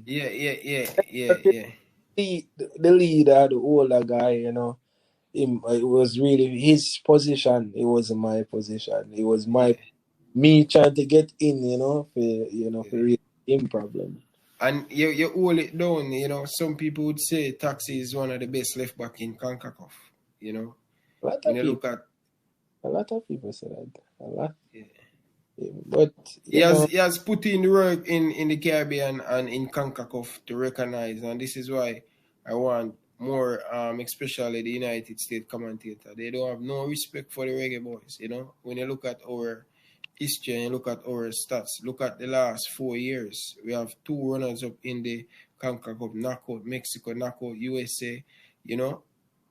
Yeah. The leader, the older guy, you know, it was really his position. It wasn't my position. It was Yeah. me trying to get in, for Yeah. real him problem. And you hold it down, Some people would say Taxi is one of the best left back in CONCACAF, you know. A lot When of you people, look at a lot of people say that. A lot, yeah. but He has put in the work in the Caribbean and in CONCACAF to recognize, and this is why I want more, especially the United States commentator. They don't have no respect for the Reggae Boys, When you look at our history and you look at our stats, look at the last 4 years. We have two runners up in the CONCACAF knockout, Mexico knockout, USA, you know.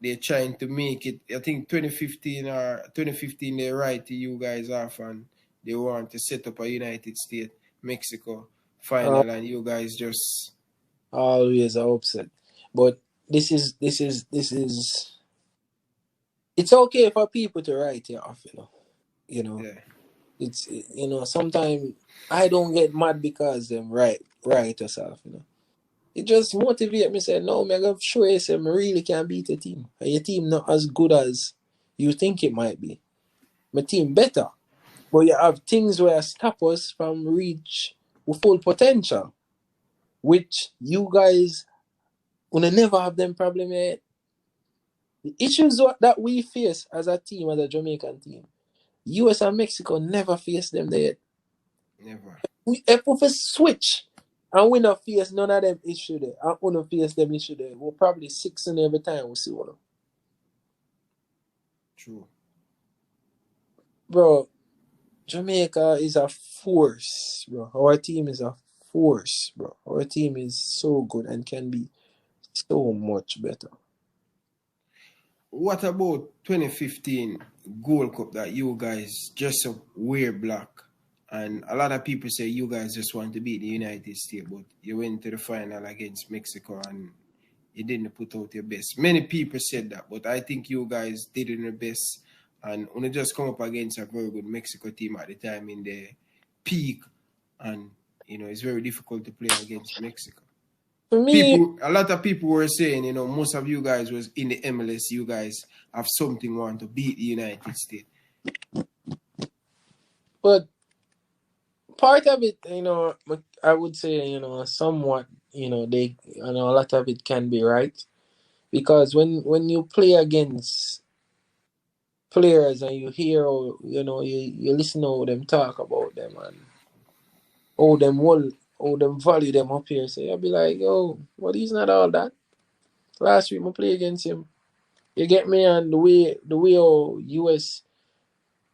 They're trying to make it. I think 2015 they write to you guys off and they want to set up a United States Mexico uh, final, and you guys just always are upset. But this is. It's okay for people to write you off, You know, yeah. it's sometimes I don't get mad because them write us off, It just motivate me. Say no, me I gotta show you, say me really can beat your team, and your team not as good as you think it might be. My team better, but you have things where stop us from reach full potential, which you guys will never have them problem yet. The issues that we face as a team, as a Jamaican team, US and Mexico never face them there. Never. If we switch and we not face none of them issue there, and we not face them issue there, we'll probably 6 every time we see one. True. Bro, Jamaica is a force, bro. Our team is a force, bro. Our team is so good and can be so much better. What about 2015 Gold Cup that you guys just up wear black? And a lot of people say you guys just want to beat the United States, but you went to the final against Mexico and you didn't put out your best. Many people said that, but I think you guys did your best. And when you just come up against a very good Mexico team at the time in the peak, and it's very difficult to play against Mexico. For me, A lot of people were saying, most of you guys was in the MLS. You guys have something want to beat the United States. but part of it, I would say, somewhat, a lot of it can be right. Because when you play against players and you hear, you listen to how them talk about them and how them value them up here, so you'll be like, yo, but he's not all that. Last week I play against him. You get me? And the way how US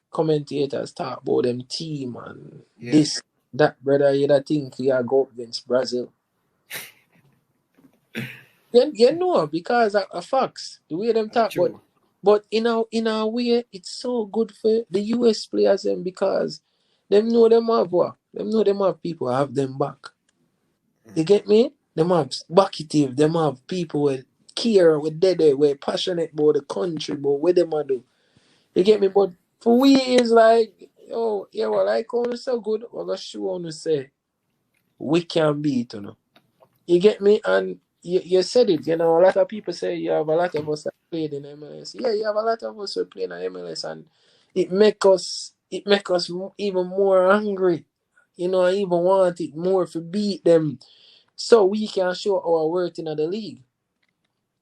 commentators talk about them team and Yeah. this, that, brother, you don't think you go up against Brazil. You know, because of facts, the way them talk, True. but in a way, it's so good for the US players them because them know them have what? Them know them have people have them back. You get me? Them have bucketive, them have people with care, with dead, with passionate about the country, but what them a do. You get me? But for we it's like, yo, yeah, well, like on so good, we're gonna show on to say we can beat, You get me? And you said it, a lot of people say you have a lot of us that played in MLS. Yeah, you have a lot of us who played in MLS, and it make us even more angry. I even want it more to beat them so we can show our worth in the league.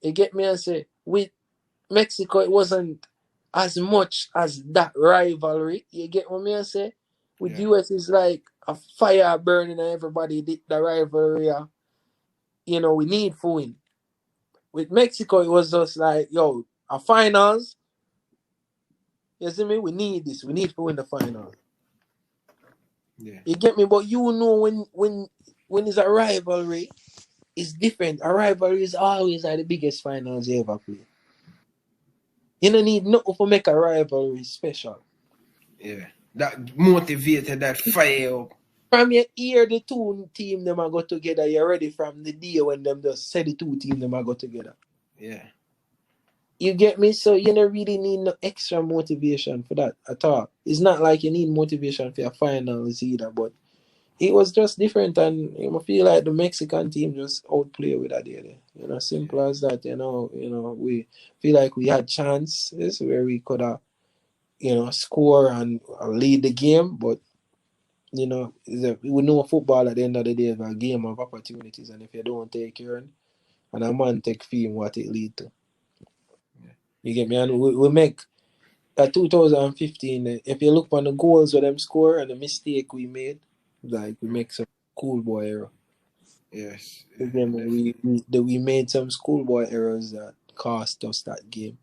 You get me? And say with Mexico it wasn't as much as that rivalry. You get what I say? With Yeah. US it's like a fire burning and everybody did the rivalry. We need to win. With Mexico, it was just like, yo, a finals. You see me? We need this. We need to win the finals. Yeah. You get me? But when it's a rivalry, it's different. A rivalry is always like the biggest finals you ever play. You don't need nothing to make a rivalry special. Yeah. That motivated, that fire up. From you hear the two team them are go together, you're ready from the day when them just say the two team them are go together. Yeah. You get me? So you don't really need no extra motivation for that at all. It's not like you need motivation for your finals either, but it was just different, and I feel like the Mexican team just outplay with that there. Simple as that. We feel like we had chances where we could have, score and lead the game, but we know football at the end of the day is a game of opportunities, and if you don't take your and a man take fame, what it lead to. Yeah. You get me? And we make 2015. If you look on the goals with them score and the mistake we made, like we make some schoolboy error. Yes. Yeah, Again, definitely. we made some schoolboy errors that cost us that game.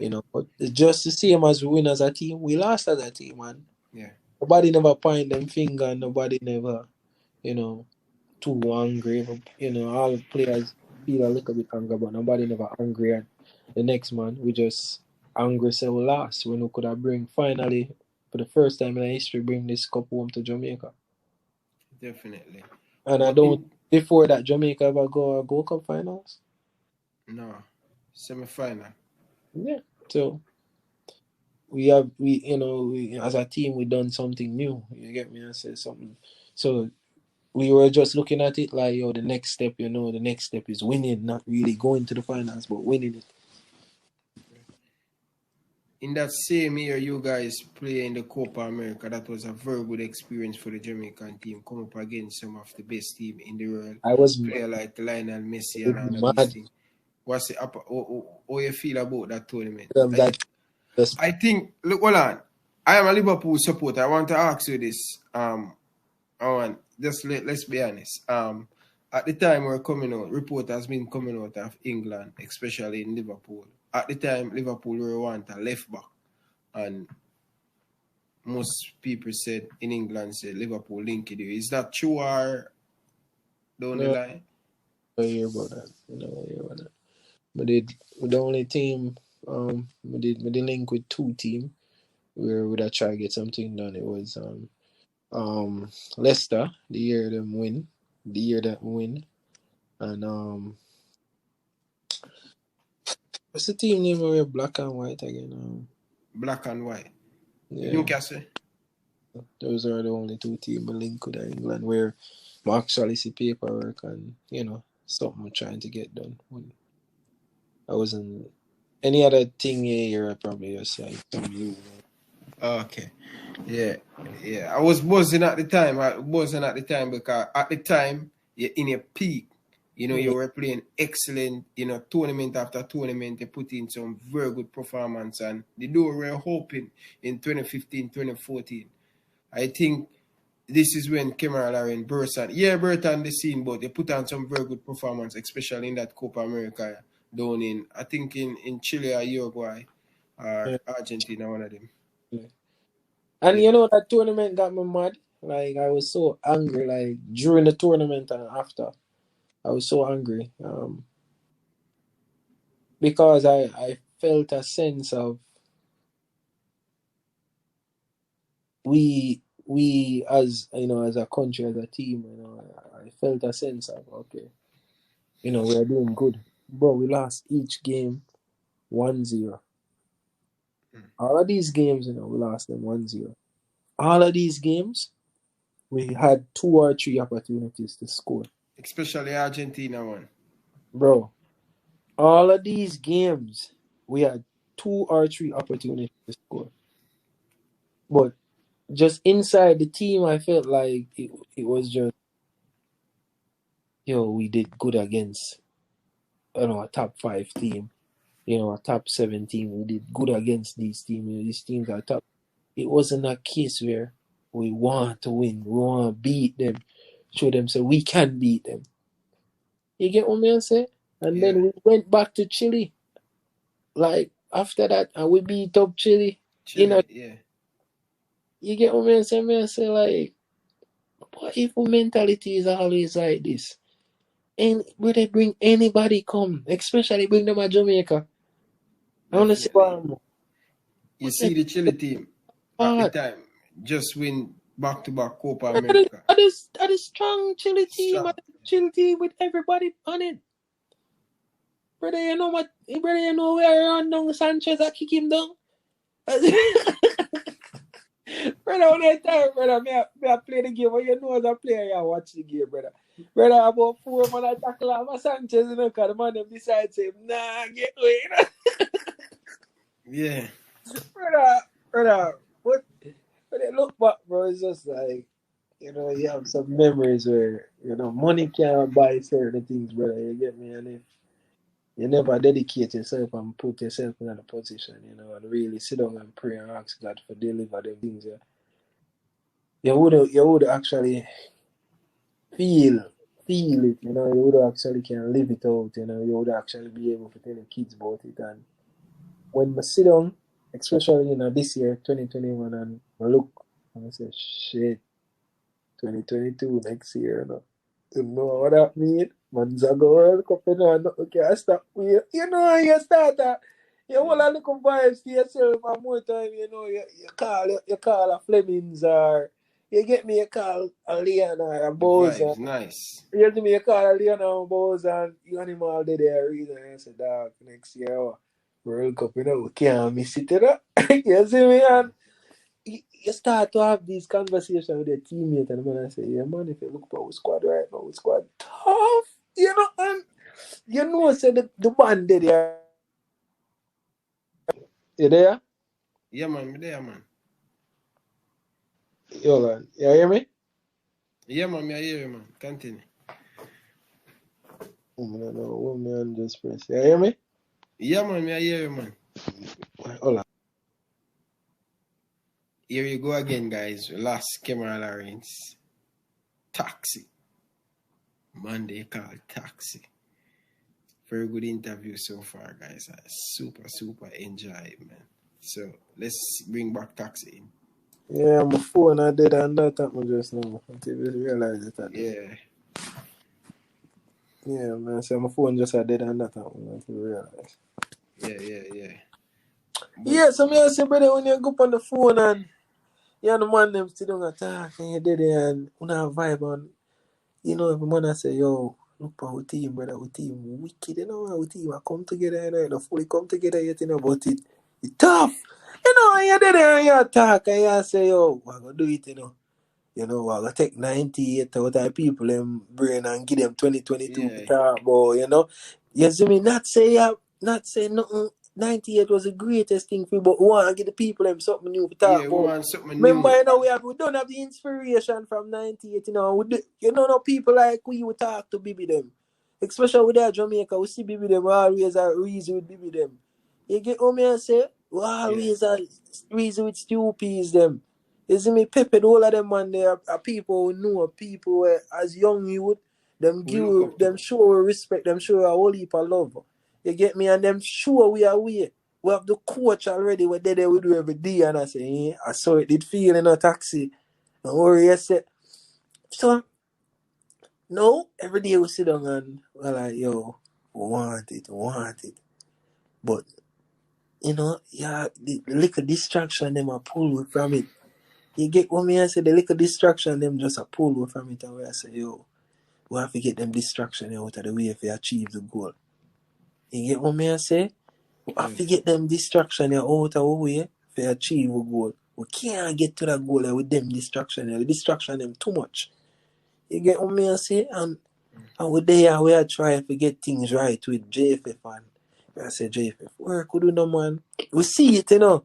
Yeah. But it's just the same as we win as a team. We lost as a team, man. Yeah. Nobody never point them finger, and nobody never, you know, too angry. All the players feel a little bit angry, but nobody never angry at the next man. We just angry say we lost when we could have bring finally for the first time in history bring this cup home to Jamaica. Definitely. And I But don't before that Jamaica ever go Gold Cup finals. no, semi-final. Yeah. So we as a team we done something new. You get me? I said something. So we were just looking at it like, the next step, the next step is winning, not really going to the finals, but winning it. In that same year, you guys play in the Copa America. That was a very good experience for the Jamaican team. Come up against some of the best team in the world. I was Player like Lionel Messi and all of these mad things. What's the how you feel about that tournament? that just I think. Look, hold on. I am a Liverpool supporter. I want to ask you this. Let's be honest. At the time we're coming out, report has been coming out of England, especially in Liverpool. At the time, Liverpool were want a left back, and most people said in England said Liverpool linked you. Is that true or down the no, line? I don't hear about that. I hear about that. But the only team we did link with two team where would I try to get something done. It was Leicester, the year them win. The year that win. And what's the team name where black and white again? Black and white. Yeah. Newcastle. Those are the only two teams linked with England where I actually see paperwork and something I'm trying to get done. I wasn't any other thing here. I probably just like some new. Okay. Yeah. Yeah. I was buzzing at the time. Because at the time you're in a peak. You were playing excellent, tournament after tournament. You put in some very good performance, and the door were hoping in 2015, 2014. I think this is when Kemar are in Burton. Yeah, Burton the scene, but they put on some very good performance, especially in that Copa America down I think in Chile or Uruguay or Yeah. Argentina, one of them. Yeah. And Yeah. that tournament got me mad. Like I was so angry. Like during the tournament and after, I was so angry. Because I felt a sense of we as as a country, as a team, I felt a sense of okay, we are doing good. But we lost each game 1-0. All of these games, we lost them 1-0. All of these games, we had 2 or 3 opportunities to score. Especially Argentina one. Bro, all of these games, we had 2 or 3 opportunities to score. But just inside the team, I felt like it was just, we did good against, a top 5 team, a top 7 team. We did good against these teams. These teams are top. It wasn't a case where we want to win. We want to beat them. Show them so we can beat them. You get what I'm saying? And Yeah. then we went back to Chile. Like after that, and we beat up Chile. Chile, yeah. You get what I'm saying? I say like, what if mentality is always like this? And where they bring anybody come, especially bring them to Jamaica. I want to see Definitely. what You see the Chile team at the part. time just win back-to-back Copa America. That is strong Chile team. Strong. Chile team with everybody on it. Brother, where Aaron down Sanchez, I kick him down. Brother, when I tell you, brother, I play the game. When you know as a player, I watch the game, brother. Brother, about 4 man I tackle off Sanchez, you know, because the man them decide say, nah, get away, you know. Yeah. Brother, when they look back, bro, it's just like, you know, you have some memories where, you know, money can't buy certain things, brother. You get me? And if you never dedicate yourself and put yourself in a position, you know, and really sit down and pray and ask God for deliver them things, yeah, you would actually feel feel it, you know, you would actually can live it out, you know, you would actually be able to tell your kids about it. And when I sit down, especially, you know, this year, 2021, and I look and I say, shit, 2022 next year, you know. You know what that mean? Man's a go World Cup, you know, and nothing can stop me. You know, you start that. You Yeah. want a little vibes to yourself, and more time, you know, you call a Flemings, or you get me, you call a Leon or a The Bose. vibes, nice. You get me, you call a Leon or a Bose, and you animal did there reason. And you say, dog, next year, World Cup, you know, we can't miss it, you know? You see me, and you start to have these conversations with your teammate, and the man I say, yeah, man, if you look for our squad right now, we squad tough, you know, and you know, say the band there. You there? Yeah, man, me there, man. Yo, man, you hear me? Yeah, man, me I hear you, man. Continue. Oh, man, no, one man just press. You hear me? Yeah, man, me I hear you, man. Hold on. Here you go again, guys. We lost Kemar Lawrence. Taxi. Monday called Taxi. Very good interview so far, guys. I super enjoy it, man. So let's bring back Taxi in. Yeah, my phone I did and that happened just now. Until you realize it. Yeah. Yeah, man, so my phone just I did and that happened until you realize. Yeah. But Yeah, so me I say, brother, when you go up on the phone and you and the man them sit down and talk and you did it and you have vibe on. You know, if a man I say, yo, look for our team, brother, our team wicked, you know, our team I come together, you know, not fully come together yet, you know, but it tough. You know, and you did it and you talk and you say, yo, we're going to do it, you know. You know, we're going to take 98 out of people them brain and give them 2022 to yeah, talk about, you know. You see me, not say nothing. 98 was the greatest thing for you, but we want to give the people them something new to talk we about. want something Remember, new. you know, we don't have the inspiration from 98, you know. You know, no people like we talk to Bibi them. Especially with that Jamaica, we see Bibi them, we always are reason with Bibi them. You get what me I say? We Yeah. always are reason with Stupies them. You see me, Pepe, all of them, man, they are people who know, people where, as young youth, them We look up to. them show respect, them show a whole heap of love. You get me? And them sure we are we. We have the coach already. We're there we do every day. And I say, I saw it did feel in a taxi. Don't worry, I said. So, no, every day we sit down and we're like, yo, we want it. But, you know, yeah, the little distraction, them are pull away from it. You get what me I say? The little distraction, them just a pull away from it. And we I say, yo, we have to get them distraction out of the way if we achieve the goal. You get what me I say? I Yeah. forget them distraction out of our way to achieve a goal. We can't get to that goal with them distraction. The distraction them too much. You get what me I say? And we there we are trying to get things right with JFF and I say JFF, where could we no man? We see it, you know.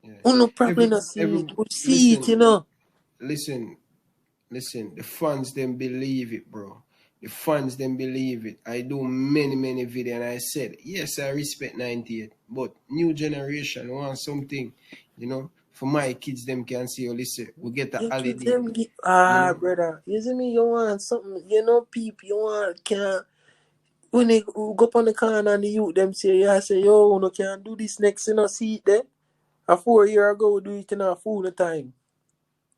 Yeah. We no probably Every not see every it. We see it, listen, you know. listen, listen. The fans them believe it, bro. The fans them believe it. I do many videos and I said, yes, I respect 98, but new generation want something, you know, for my kids them can see, oh listen, we get a Your kids holiday, them get you know. brother. You see me, you want something, you know, people you want can when they go up on the corner and the youth them say, yeah, say, yo, no can do this next, you know, see it there. A 4 year ago, we do it in a full time.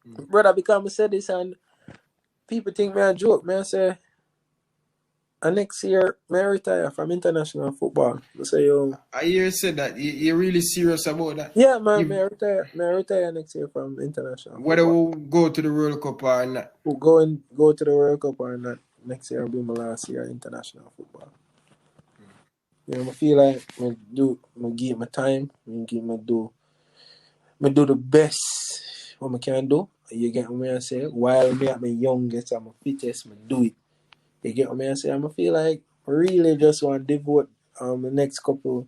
Brother, because I said this and people think me a joke. Me I say, next year, me retire from international football. I say, yo, I hear you said that. You're really serious about that. yeah, man, You me retire next year from international whether football. we go to the World Cup or not. We'll go to the World Cup or not. Next year will be my last year international football. You know, I feel like me give my time, me do the best what I can do. You get what I say? While me at my youngest, I'm a fittest, I do it. You get what I say? I feel like I really just want to devote the next couple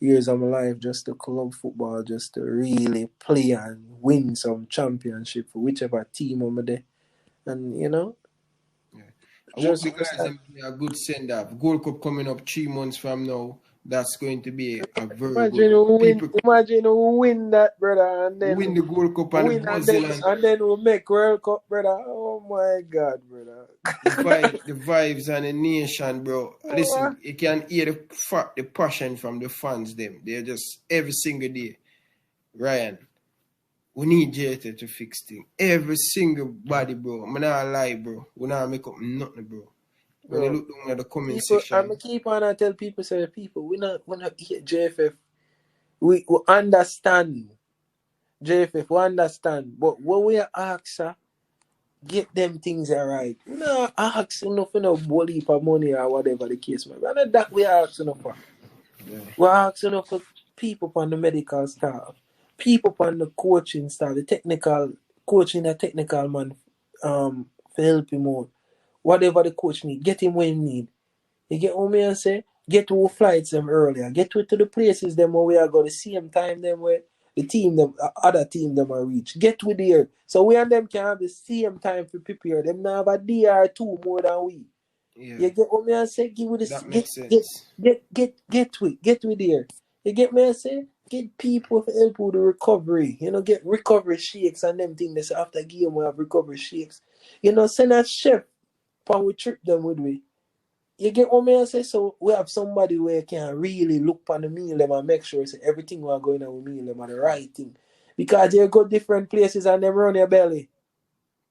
years of my life just to club football, just to really play and win some championship for whichever team I'm there. And Yeah. I hope just the guys them give me a good send off. Gold Cup coming up 3 months from now. That's going to be a very good. People Imagine who win that, brother, and then win the Gold Cup and the win buzzing and and then we'll make World Cup, brother. Oh my God, brother. the vibes and the nation, bro. Listen, you can hear the passion from the fans. Them, they're just every single day. Ryan, we need JT to fix things. Every single body, bro. I'm not lie, bro. We not make up nothing, bro. When you Bro, look down at the comment people, I'm section, keep on and tell people, say people, we not hate JFF. We understand JFF, we understand, but when we ask, get them things right. We not ask enough for no bully for money or whatever the case may be. And that we ask enough for. yeah, We ask enough for people on the medical staff, people on the coaching staff, the technical coaching, the technical man, for help him out. Whatever the coach need, get him when he need. You get what me say? Get to flights them earlier. Get to the places them where we are going the same time them where the team them other team them are reach. Get with there. So we and them can have the same time to prepare. Them now have a DR2 more than we. yeah, You get what me say? Give with this that makes sense. get with there. You get me say? Get people to help with the recovery. Get recovery shakes and them things after game we have recovery shakes. Send a chef and we trip them with we. You get what me I say? So we have somebody where can really look on the meal them and make sure say everything we are going on with meal them are the right thing. Because you go different places and them run your belly.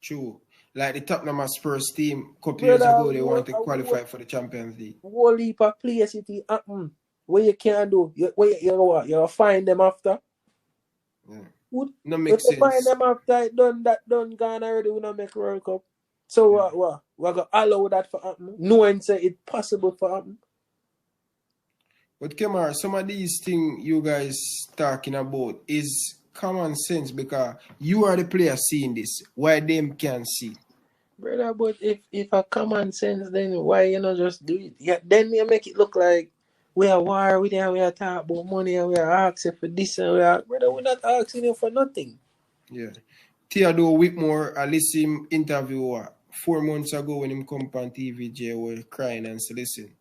True. Like the Tottenham Spurs team, a couple years Brother, ago, they want to qualify for the Champions League. whole heap of places it happen. What you can do, you find them after. Yeah. Would No if makes you find sense. them after it done gone already, we not make World Cup. So Yeah. we gonna allow that for happen, knowing say it's possible for happen. But Kemar, some of these things you guys talking about is common sense because you are the player seeing this. Why them can't see? Brother, but if a common sense, then why you not just do it? Yeah, then you make it look like we are war with them, we are talking about money and we are asking for this and brother, we're not asking you for nothing. Yeah. Theodore Whitmore, I listened him interview 4 months ago when him come on TVJ were crying and said, listen,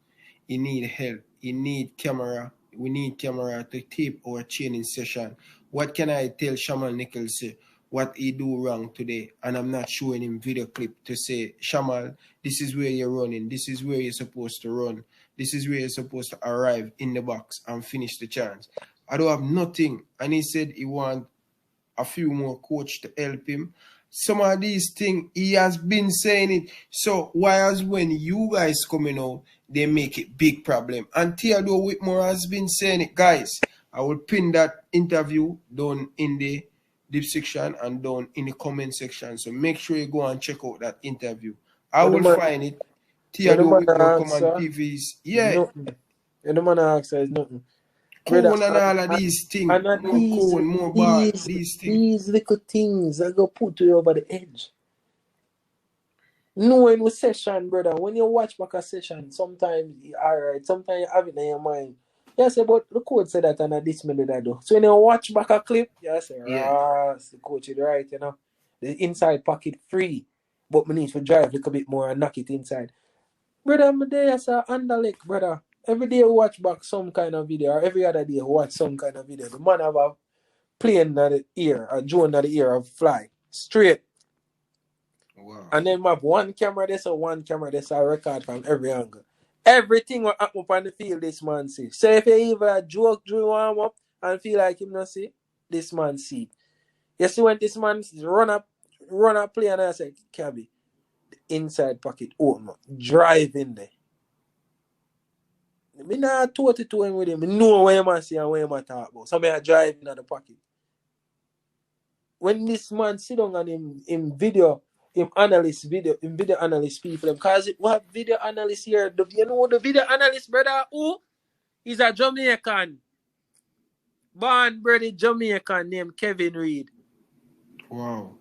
he need help. He need camera. We need camera to tape our training session. What can I tell Shamal Nichols what he do wrong today? And I'm not showing him video clip to say, Shamal, this is where you're running. This is where you're supposed to run. This is where you're supposed to arrive in the box and finish the chance. I don't have nothing. And he said he want a few more coach to help him. Some of these things, he has been saying it. So why as when you guys coming out, they make it big problem. And Theodore Whitmore has been saying it. Guys, I will pin that interview down in the description and down in the comment section. So make sure you go and check out that interview. I When the will man, find it. when the Theodore man Whitmore come on answer, TVs. is Yeah, nothing. When the man answer is nothing. Brother, cone and all of these things. and More cone, more ball, these things. these little things that go put you over the edge. Knowing with session, brother, when you watch back a session, sometimes alright, sometimes you have it in your mind. You say, but the coach said that and this minute I do. So when you watch back a clip, you say, Yeah. the coach is right, The inside pocket free. But we need to drive a little bit more and knock it inside. Brother, I'm there as a underleg, brother. Every day I watch back some kind of video, or every other day I watch some kind of video. The man have a plane in the ear, a drone in the ear, of fly. Straight. Wow. And then have one camera this or one camera this I record from every angle. Everything will happen up on the field this man see. So if you even a joke during warm up and feel like him not see, this man see. You see when this man run up play and I say, Cabby, the inside pocket open up. Drive in there. Me not talk to him with him. I know what you man see and what you man talk about. So I drive in at the pocket. When this man sit down and him video analyst people because we have video analyst here. You know the video analyst brother who is a Jamaican. Born brother Jamaican named Kevin Reed. Wow.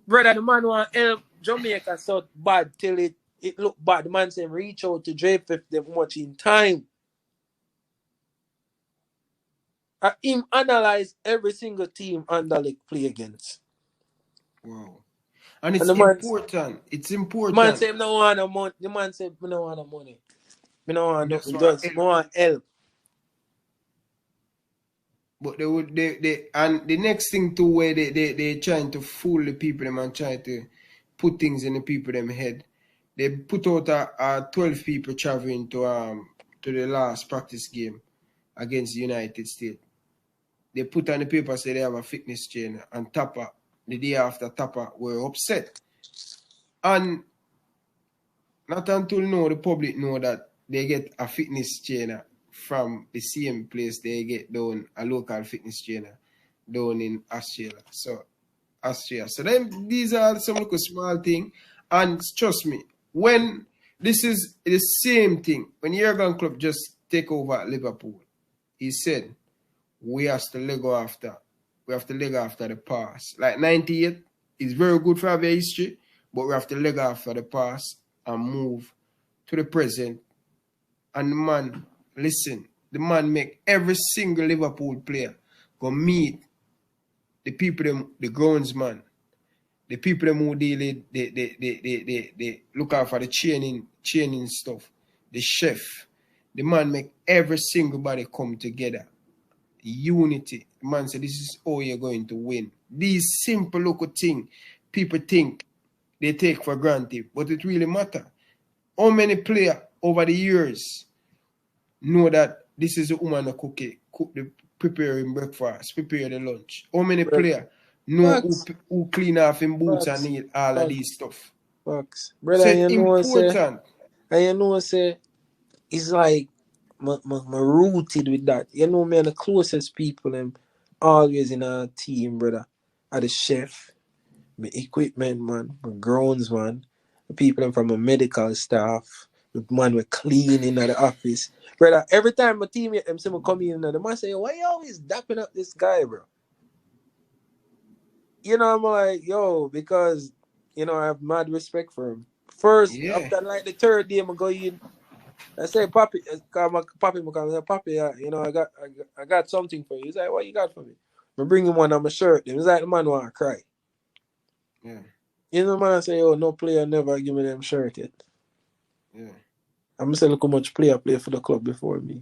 Brother, the man want help Jamaica so bad till it look bad. The man say reach out to Drake if they much in time. Him analyze every single team Anderlecht play against. Wow. And And it's the man, important. It's man important. say him no want no money. The man say me no want no money. Me no want You just nothing. want Just me help. want help. But they and the next thing too where they trying to fool the people them and try to put things in the people them head. They put out a 12 people traveling to the last practice game against the United States. They put on the paper say they have a fitness trainer and Tapper the day after Tapper were upset. And not until now the public know that they get a fitness trainer from the same place they get down a local fitness trainer down in Australia. So then these are some little small thing. And trust me, when this is the same thing, when Jurgen Klopp just take over at Liverpool, he said we have to leg after. We have to leg after the past. Like 98 is very good for our history, but we have to leg after the past and move to the present. And the man, listen, the man make every single Liverpool player go meet the people, them, the groundsman, the people them who deal with they look out for the training stuff, the chef. The man make every single body come together. Unity. The man said, this is how you're going to win. These simple little things people think they take for granted, but it really matter. How many players over the years know that this is a woman who cook the preparing breakfast, prepare the lunch? How many Brother, players know facts, who clean off in boots and facts, need all of facts, these stuff? facts. So Brother, it's important. you know say it's like my rooted with that. You know me and the closest people them always in our team, brother. Are the chef, my equipment man, my grounds man, the people them from my medical staff, the man we cleaning at the office. Brother, every time my teammate them see me come in and the man say, why you always dapping up this guy, bro? You know, I'm like, yo, because you know I have mad respect for him. First, Yeah. after like the third day, I go in. I say, Papi, Papi, you know, I got something for you. He's like, what you got for me? I bring him one on my shirt. He's like, the man want to cry. Yeah. You know, man, I say, oh, no player never give me them shirt yet. Yeah. I'm saying, look how much player play for the club before me.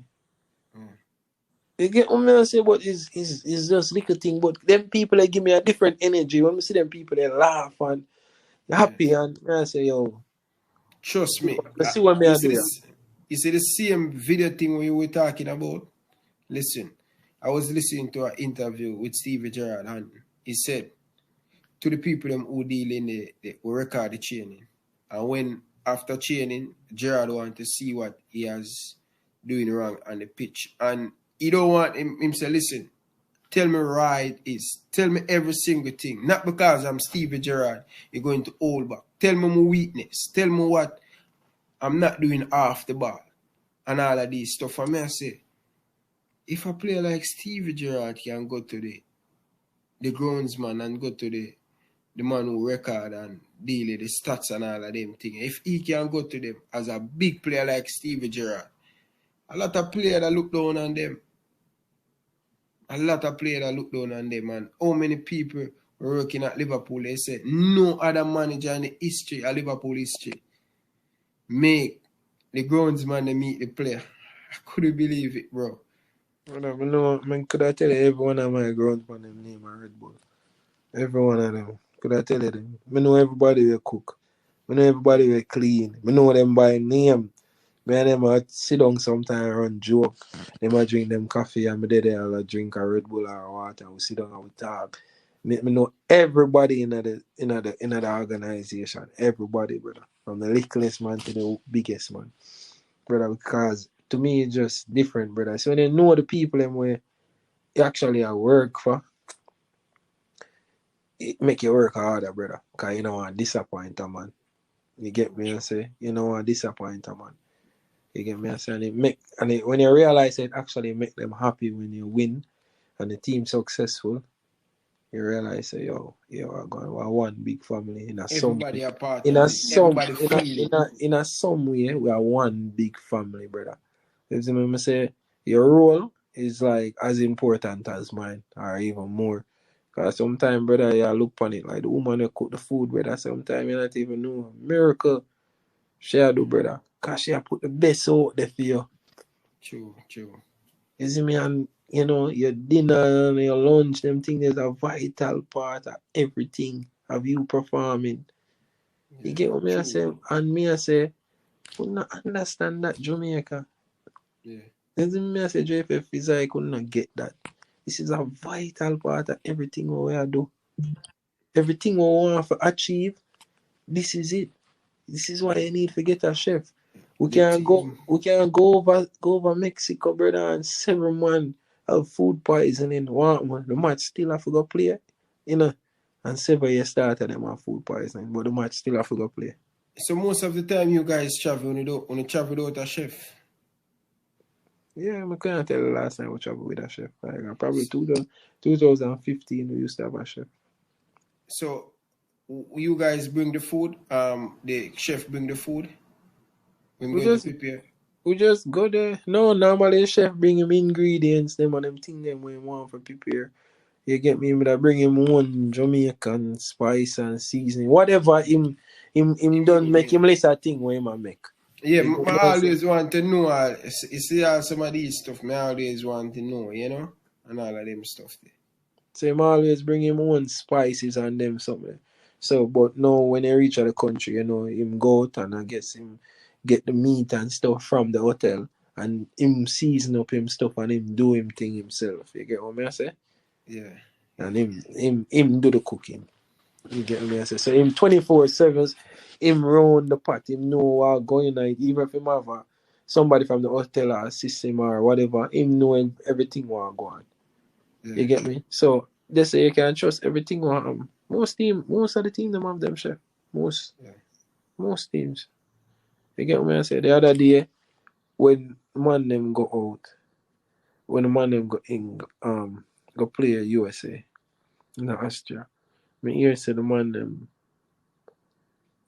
Yeah. You get what I say, but it's just little thing. But them people, they give me a different energy. When I see them people, they laugh and happy. Yes. And I say, yo, Trust me. let's see what me You I see do here. this? You see the same video thing we were talking about? Listen, I was listening to an interview with Stevie Gerrard and he said to the people them who deal in who record the training. And when after training, Gerrard want to see what he has doing wrong on the pitch. And he don't want him say, listen, tell me right is. Tell me every single thing. Not because I'm Stevie Gerrard, you're going to hold back. Tell me my weakness. Tell me what I'm not doing off the ball. And all of these stuff. And me I say, if a player like Stevie Gerrard can go to the groundsman and go to the man who record and deal with the stats and all of them things, if he can go to them as a big player like Stevie Gerrard, a lot of players that look down on them. A lot of players that look down on them, and how many people were working at Liverpool, they said no other manager in the history of Liverpool history make the groundsman they meet the player. I couldn't believe it, bro. Could I tell you every one of my groundsman them name a Red Bull? Every one of them. Could I tell you them? I know everybody will cook. I know everybody will clean. I know them by name. Me and them a sit down sometime and joke. Them a drink them coffee and me there I'll drink a Red Bull or water. We sit down and we talk. Me know everybody in the organization. Everybody, brother. From the littlest man to the biggest man. Brother, because to me it's just different, brother. So when you know the people them where you actually at work for, it make you work harder, brother. Because you don't want to disappoint a man. You get me and say, you don't want to disappoint a man. You get me and say, when you realize it actually make them happy when you win and the team successful, you realize say, yo, we're going we're one big family in a some Everybody a part in of a it. some Everybody feel it. in a some way we are one big family, brother. You see me say your role is like as important as mine or even more. Cause sometimes, brother, you look on it like the woman who cook the food, brother. Sometimes you not even know miracle she a do, brother. Cause she a put the best out there for you. True, true. You see me, and you know your dinner and your lunch, them things is a vital part of everything of you performing. You Yeah, get what me I say? true. And me I say, could not understand that Jamaica. Yeah, You see me I say JFF is I could not get that. This is a vital part of everything what we are do. Everything we want to achieve, this is it. This is why you need to get a chef. We the can go team. we can go over Mexico, brother, and 7 man have food poisoning. One man, the match still have to go play. You know. And 7 years started them have food poisoning, but the match still have to go play. So most of the time you guys travel when you travel without a chef. Yeah, I can't tell the last time we traveled with a chef. Like, probably 2015 we used to have a chef. So you guys bring the food. The chef bring the food. We're We going to just prepare. we just go there. No, normally the chef bring him ingredients, them and them thing them we want for prepare. You get me? But I bring him one Jamaican spice and seasoning. Whatever him You done need, make yeah. him list a thing where him a make. Yeah, You get I what I'm saying? always want to know. You see some of these stuff. I always want to know, and all of them stuff. There. So him always bring him one spices and them something. So but no when he reach the country, him go out and I guess him get the meat and stuff from the hotel and him season up him stuff and him do him thing himself. You get what I say? Yeah, And him do the cooking. You get me? I say so. Him 24/7, him round the pot. Him know what going on. Even if him have somebody from the hotel or system or whatever, him know everything what go on. yeah, You get me? So they say you can trust everything what most of the team them have them chef. Most yeah, most teams. You get me? I say the other day when man them go out, when the man them go in go play USA in Austria. Me hear say the man them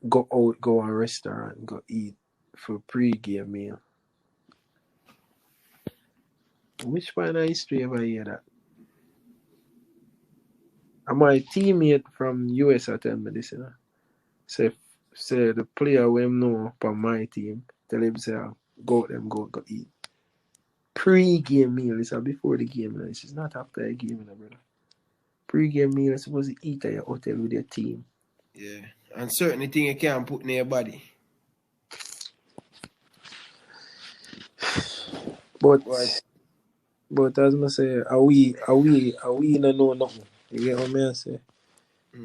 go out, go a restaurant, go eat for pre-game meal. Which part of history ever hear that? And my teammate from US tell me this, Say say the player we know from my team, tell him say go them go eat. Pre-game meal is before the game, This is not after a game, brother. Pre-game meal is supposed to eat at your hotel with your team. yeah. And certain thing you can't put in your body. But But as I say, are we no know nothing. You get what I say?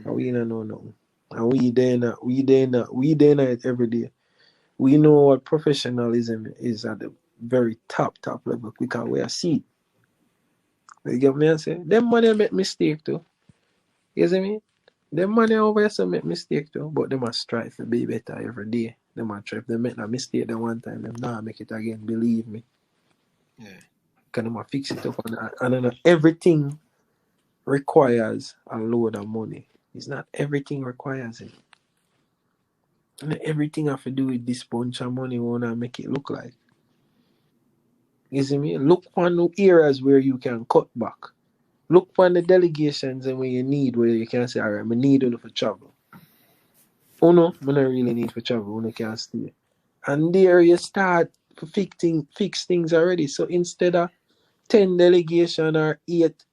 Are mm, we no know nothing. And we there it every day. We know what professionalism is at the very top level because we are see. You get what I say? Them money make mistake too. You see me? Them money over here some make mistake too, but they must strive to be better every day. They must try. If they make that mistake the one time, them not make it again. Believe me. yeah, Can they must fix it up and everything requires a load of money. It's not everything requires it. And everything have to do with this bunch of money we wanna make it look like. You see me? Look on the areas where you can cut back. Look on the delegations and when you need where you can say, all right, I need you for travel. Oh no, I don't really need for travel when I can stay. And there you start to fix things already. So instead of 10 delegation or 8,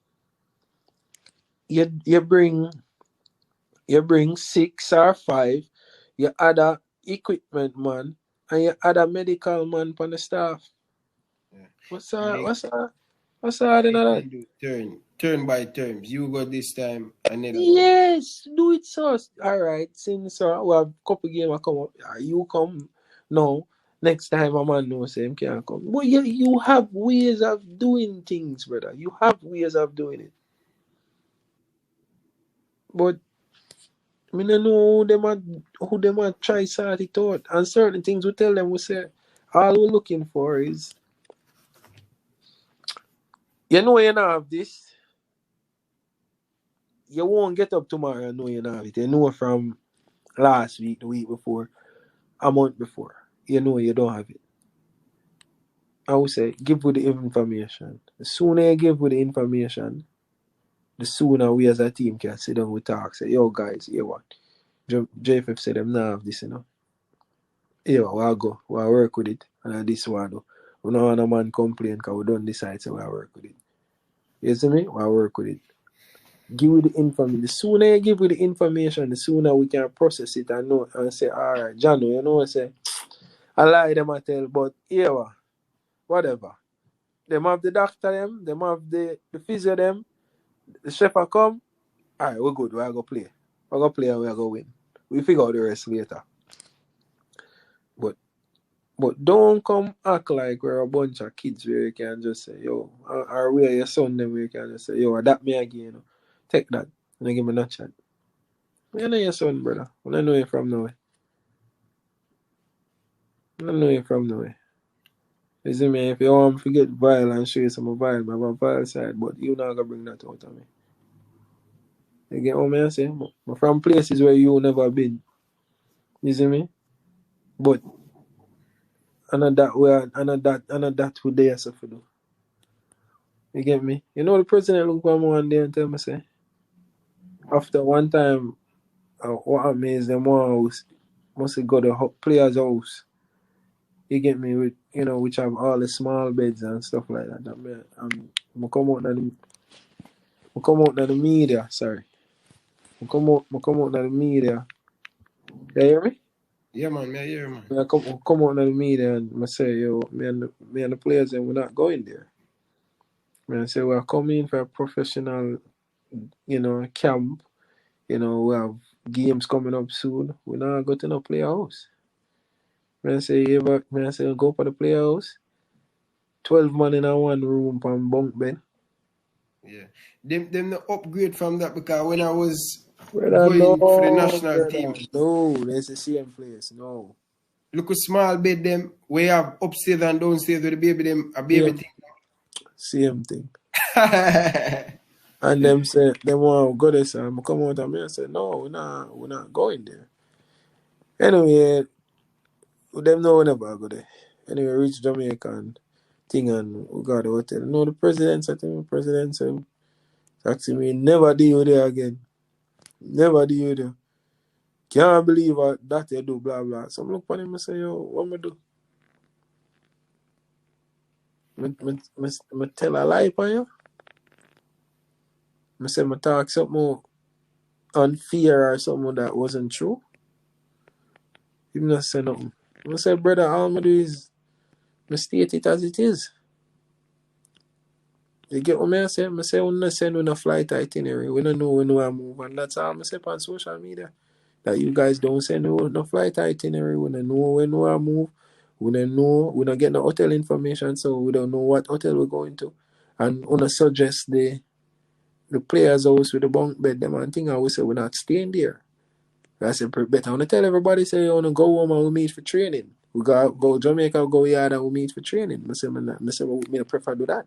you bring 6 or 5, you add a equipment man and you add a medical man on the staff. yeah. What's And that? you, What's that in you that? can do turn by terms. You go this time, another one. Yes, do it so. Alright, since we have couple game I come up, you come no. Next time a man knows him can't come. But you have ways of doing things, brother. You have ways of doing it. But I mean, I know who them are try sort it out. And certain things we tell them we say all we're looking for is you don't have this. you won't get up tomorrow and know you don't have it. You know from last week, the week before, a month before. You know you don't have it. I would say give with the information. The sooner you give with the information, the sooner we as a team can sit down and talk. Say, yo guys, here what? JFF said them now have this, you know. Here we'll go. We'll work with it. And this one though. We don't want a man complain because we don't decide so we'll work with it. You see me? We'll work with it. Give you the information. The sooner you give you the information, the sooner we can process it and know and say, alright, Jano, you know what I say? I lie them I tell, but here whatever. Them have the doctor them have the physio them, the chef a come, alright, we're good, we're gonna play. We're gonna play and we're gonna win. We figure out the rest later. But don't come act like we're a bunch of kids where you can just say, yo, or where your son them where you can just say, yo, adapt me again, you know. Take that. And give me no chat. I know your son, brother. I know you from nowhere. I know you from nowhere. You see me, if you want to get vile and show you some vile, I have a vile side, but you not gonna bring that out of me. You get what I say? I'm from places where you never been. You see me? But another that would they have to do. You get me? You know the president look for me one day and tell me say, after one time, what amazed them one house must go to players' house. You get me with which have all the small beds and stuff like that. I'm come out of the media. Sorry, I come out of the media. You hear me? Yeah, man, I hear, man. I come out of the media and I say, yo, me and the players and we're not going there. I say we're coming for a professional, camp. We have games coming up soon. We're not going to no player house. I say go for the player house. 12 man in a one room from bunk bed. Yeah. Them the upgrade from that because when I was Brother, going for the national team, no, that's the same place. No. look a small bed them we have upstairs and downstairs with the baby them a baby thing. Same thing. And them say them want to go there, so I'm come out and me and say, no, we're not going there. Anyway, them know we never go there. Anyway, reach Jamaican thing and we got the hotel. No, the president said to me, president said to me, never deal with there again. Never deal with there. Can't believe that you do, blah blah. So I look at him and say, yo, what me do? Me tell a lie for you. I say me talk something unfair or something that wasn't true. He not say nothing. I say, brother, all I do is me state it as it is. You get what I say? I say, we not send on a flight itinerary. We don't know when we move. And that's all I say on social media. That you guys don't send no flight itinerary. We don't know when we move. We don't know. We don't get no hotel information. So we don't know what hotel we're going to. And we don't suggest the players' house with the bunk bed them and thing. And we say we're not staying there. I said, better I want to tell everybody, say, you want to go home and we meet for training. We go Jamaica, go yard and we meet for training. I say, I prefer do that.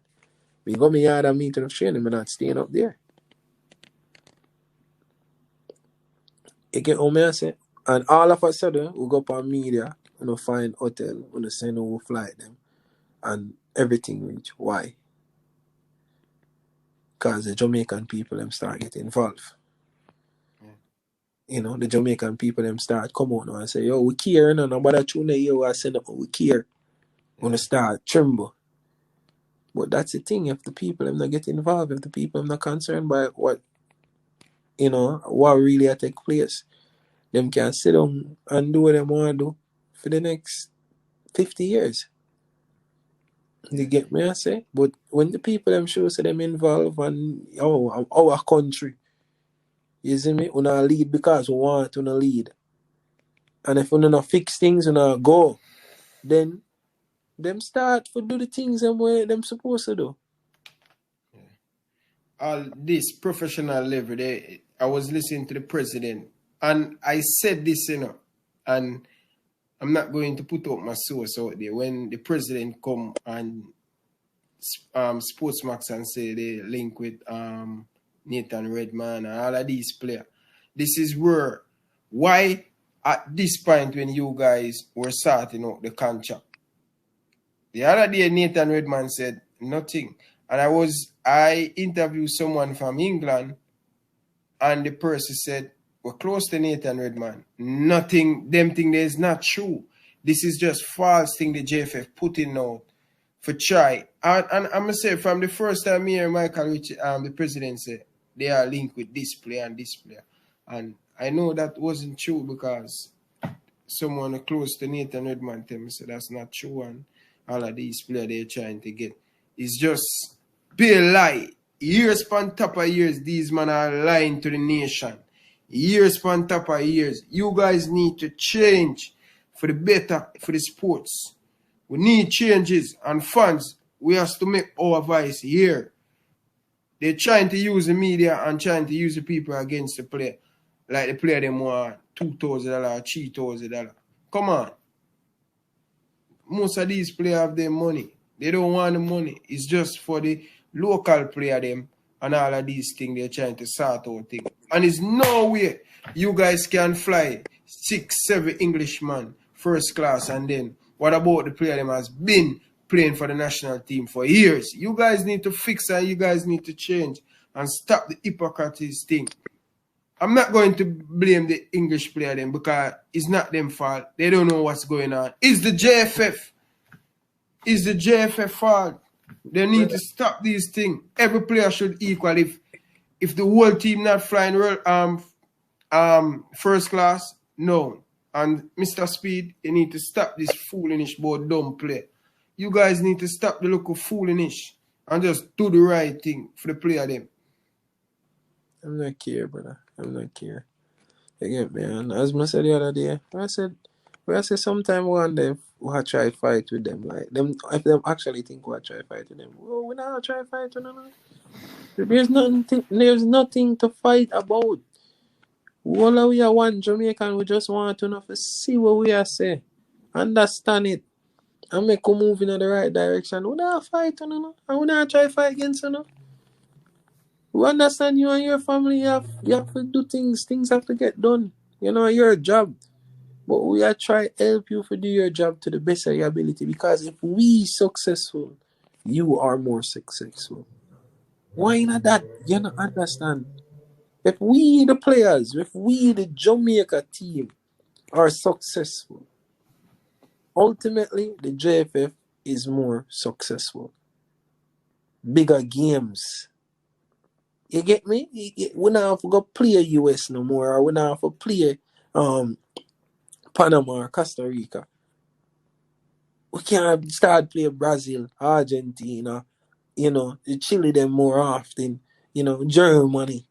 We go me yard and meet for training, I'm not staying up there. You get what I say? And all of a sudden, we go up on media, find hotel, send over flight them, and everything reach. Why? Because the Jamaican people them start getting involved. The Jamaican people them start come out now and say, yo, we care, nobody tune here, I send up, we care. Wanna start tremble. But that's the thing, if the people them not get involved, if the people them not concerned by what really take place, them can sit down and do what they want to do for the next 50 years. You get me I say? But when the people them show say them involved and our country, you see me? We not lead because we want to lead. And if we not fix things, we not go, then them start to do the things them way them supposed to do. All this professional level, I was listening to the president and I said this, and I'm not going to put up my source out there. When the president come and Sportsmax and say they link with Nathan Redman and all of these players. This is why at this point when you guys were sorting out the contract, the other day Nathan Redman said nothing. And I interviewed someone from England and the person said, we're close to Nathan Redman. Nothing, them thing there is not true. This is just false thing the JFF putting out for try. And I'm going to say from the first time here, Michael Rich, the president said, they are linked with this player and this player. And I know that wasn't true because someone close to Nathan Redman tell me, so that's not true. And all of these players they're trying to get. It's just pure lie. Years upon top of years, these men are lying to the nation. Years upon top of years. You guys need to change for the better for the sports. We need changes and funds. We have to make our voice here. They're trying to use the media and trying to use the people against the player. Like the player them want $2,000, $3,000. Come on. Most of these players have their money. They don't want the money. It's just for the local player them and all of these things they're trying to sort out things. And it's no way you guys can fly 6, 7 Englishmen first class and then what about the player them has been playing for the national team for years? You guys need to fix and you guys need to change and stop the hypocrisy thing. I'm not going to blame the English player them because it's not them fault. They don't know what's going on. It's the JFF. It's the JFF fault. They need to stop these things. Every player should equal. If the whole team not flying first class, no. And Mr. Speed, you need to stop this foolishness about dumb play. You guys need to stop the look of foolishness and just do the right thing for the player them. I'm not care, brother. I'm not care. Again, man, as I said the other day, I said sometime one day we'll try fight with them. Like them if them actually think we'll try fight with them. Oh, we're not try fight with them. There's nothing to fight about. All we are one Jamaican, we just want to know to see what we are say. Understand it. And make a move in the right direction. We not fight, and we not try fight against you. We understand you and your family you have to do things. Things have to get done. Your job. But we are trying to help you to do your job to the best of your ability. Because if we successful, you are more successful. Why not that? You don't understand. If we the players, if we the Jamaica team are successful, ultimately the JFF is more successful. Bigger games. You get me? We not have to go play US no more, or we not have to play Panama or Costa Rica. We can't start playing Brazil, Argentina, Chile them more often, Germany.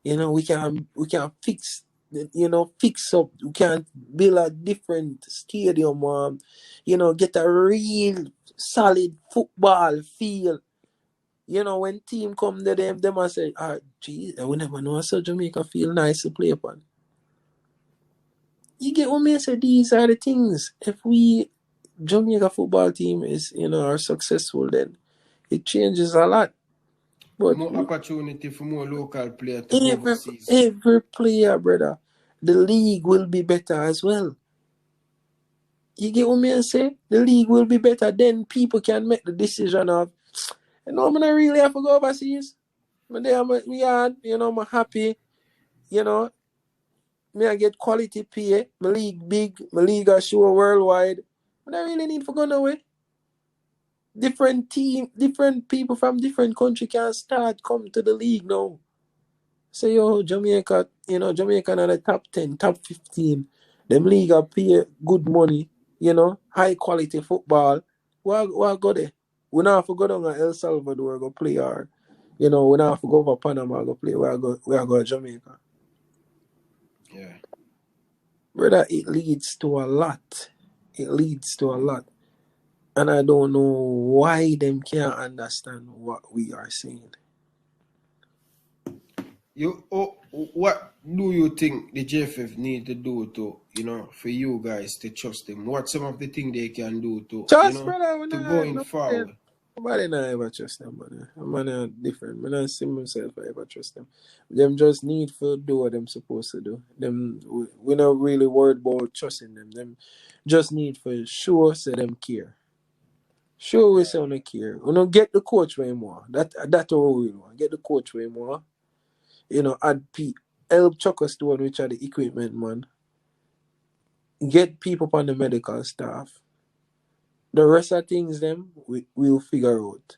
We can fix up. We can build a different stadium. Get a real solid football feel. When team come to them I say, geez, we never know so Jamaica feel nice to play upon. You get what me say? These are the things. If we Jamaica football team is are successful, then it changes a lot. But more opportunity for more local players to go overseas. Every player, brother, the league will be better as well. You get what me say? The league will be better. Then people can make the decision of, I'm not really have to go overseas. But there, I'm happy. Me I get quality pay. My league big. My league are show worldwide. But I really need to go nowhere. Different people from different country can come to the league now. Say, Jamaica, Jamaica are the top 10, top 15. Them league are pay good money, high quality football. Why go there? We not have to go down to El Salvador go play hard. We not have to go over Panama go play. We are go to Jamaica. Yeah. Brother, it leads to a lot. It leads to a lot. And I don't know why them can't understand what we are saying. What do you think the JFF need to do to, for you guys to trust them? What some of the things they can do to, Trust, brother, to going forward? Nobody not ever trust them, man. Man are different. Man, I see myself I ever trust them. Them just need to do what them supposed to do. Them we not really worried about trusting them. Them just need for sure say them care. Sure we say on care. We don't get the coach way more. That all we want. Get the coach way more. Add help Chuck us doing which are the equipment, man. Get people on the medical staff. The rest of things them we'll figure out.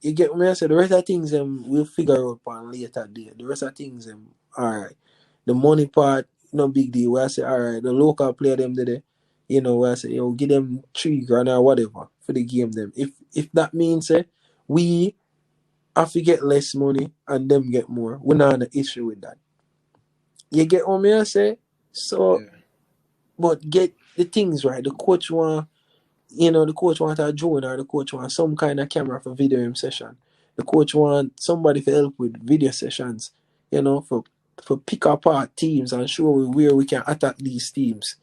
You get me? I say the rest of things we'll figure out on later day. The rest of things alright. The money part, no big deal. Where I say alright, the local player them today, where I say, give them $3,000 or whatever for the game them. If that means we have to get less money and them get more, we're not an issue with that. You get what me I say? So but get the things right. The coach want the coach want a drone or the coach want some kind of camera for video him session. The coach want somebody to help with video sessions, for pick apart teams and show where we can attack these teams.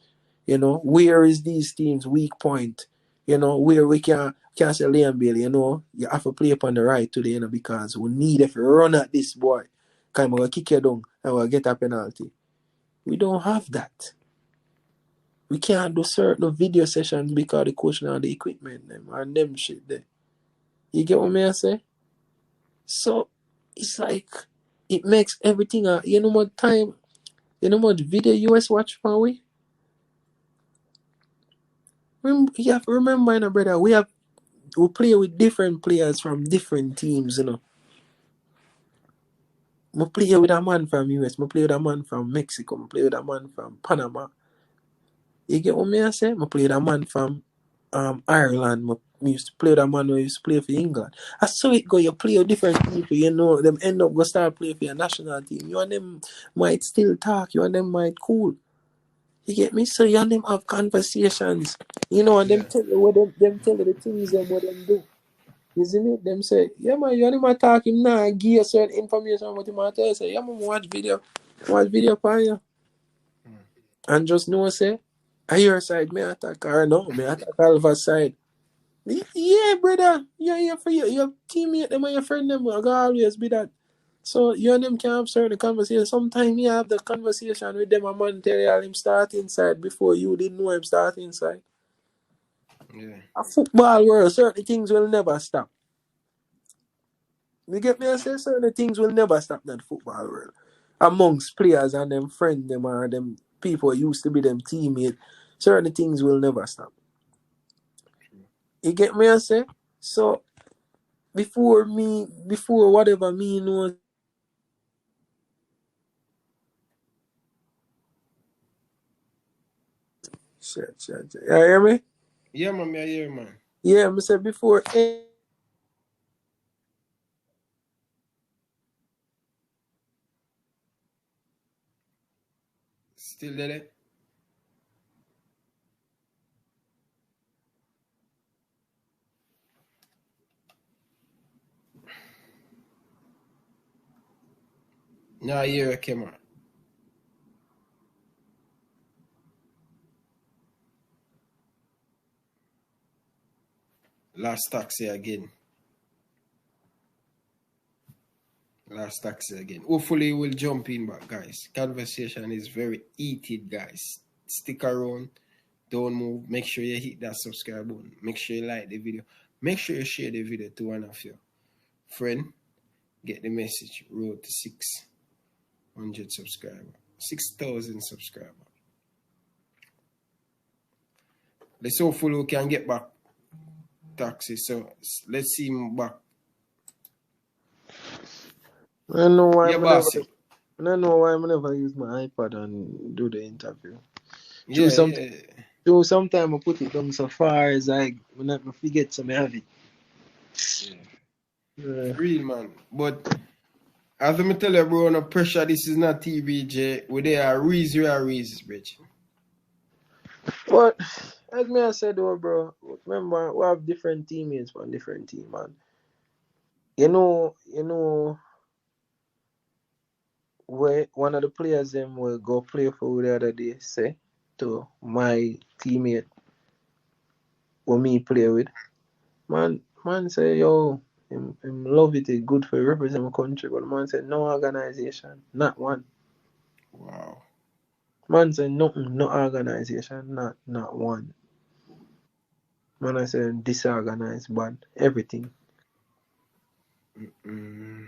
Where is these teams' weak point? Where we can say Liam Bailey, you have to play upon the right today, because we need if you run at this boy. Kind of kick you down and we'll get a penalty. We don't have that. We can't do certain video sessions because the coach now the equipment them and them shit there. You get what I say? So it's like it makes everything what time, what video US watch for we? You have to remember, brother, we play with different players from different teams, We play with a man from US, we play with a man from Mexico, we play with a man from Panama. You get what I say? I play with a man from Ireland. We used to play with a man who used to play for England. I saw it go, you play with different people, them end up go start playing for your national team. You and them might still talk, you and them might cool. You get me? So you and them have conversations. And them tell you what them tell you the things them what them do. You see me? Them say, yeah man, you and him talk him now, give you certain information what him want to tell you. Say, yeah man, watch video for you. And just know say, I your side, me attack or no, me attack Alva's side. Yeah, brother. Yeah, yeah, for you. Your teammate them and your friend them will always be that. So you and them can have certain conversation. Sometimes you have the conversation with them, a man tell you him start inside before you didn't know him start inside. Yeah. A football world, certain things will never stop. You get me? I say certain things will never stop in the football world. Amongst players and them friends them or them people used to be them teammates, certain things will never stop. You get me? I say? So before whatever me know. Shit. You hear me? Yeah, man, I hear, man. Yeah, I said before. Still there? Now I hear Kemar. Last taxi again. Hopefully we'll jump in back, guys. Conversation is very heated, guys. Stick around. Don't move. Make sure you hit that subscribe button. Make sure you like the video. Make sure you share the video to one of your friend. Get the message. Road to 600 subscribers. 6,000 subscribers. Let's hopefully we can get back taxi. So let's see him back. I don't know why I never use my iPad and do the interview. Yeah. So sometimes I put it down so far as I not forget some have it. Yeah. Real, man. But as I tell you, bro, no pressure. This is not TBJ. We there are reasons, bitch. But as me I said though, bro, remember we have different teammates from different team, man. Where one of the players them will go play for the other day say to my teammate who me play with. Man, Man say, yo, him love it, it's good for represent my country. But the man said, no organization, not one. Wow. Man said, nothing, no organization, not one. Man, I said, disorganized, but everything. Mm.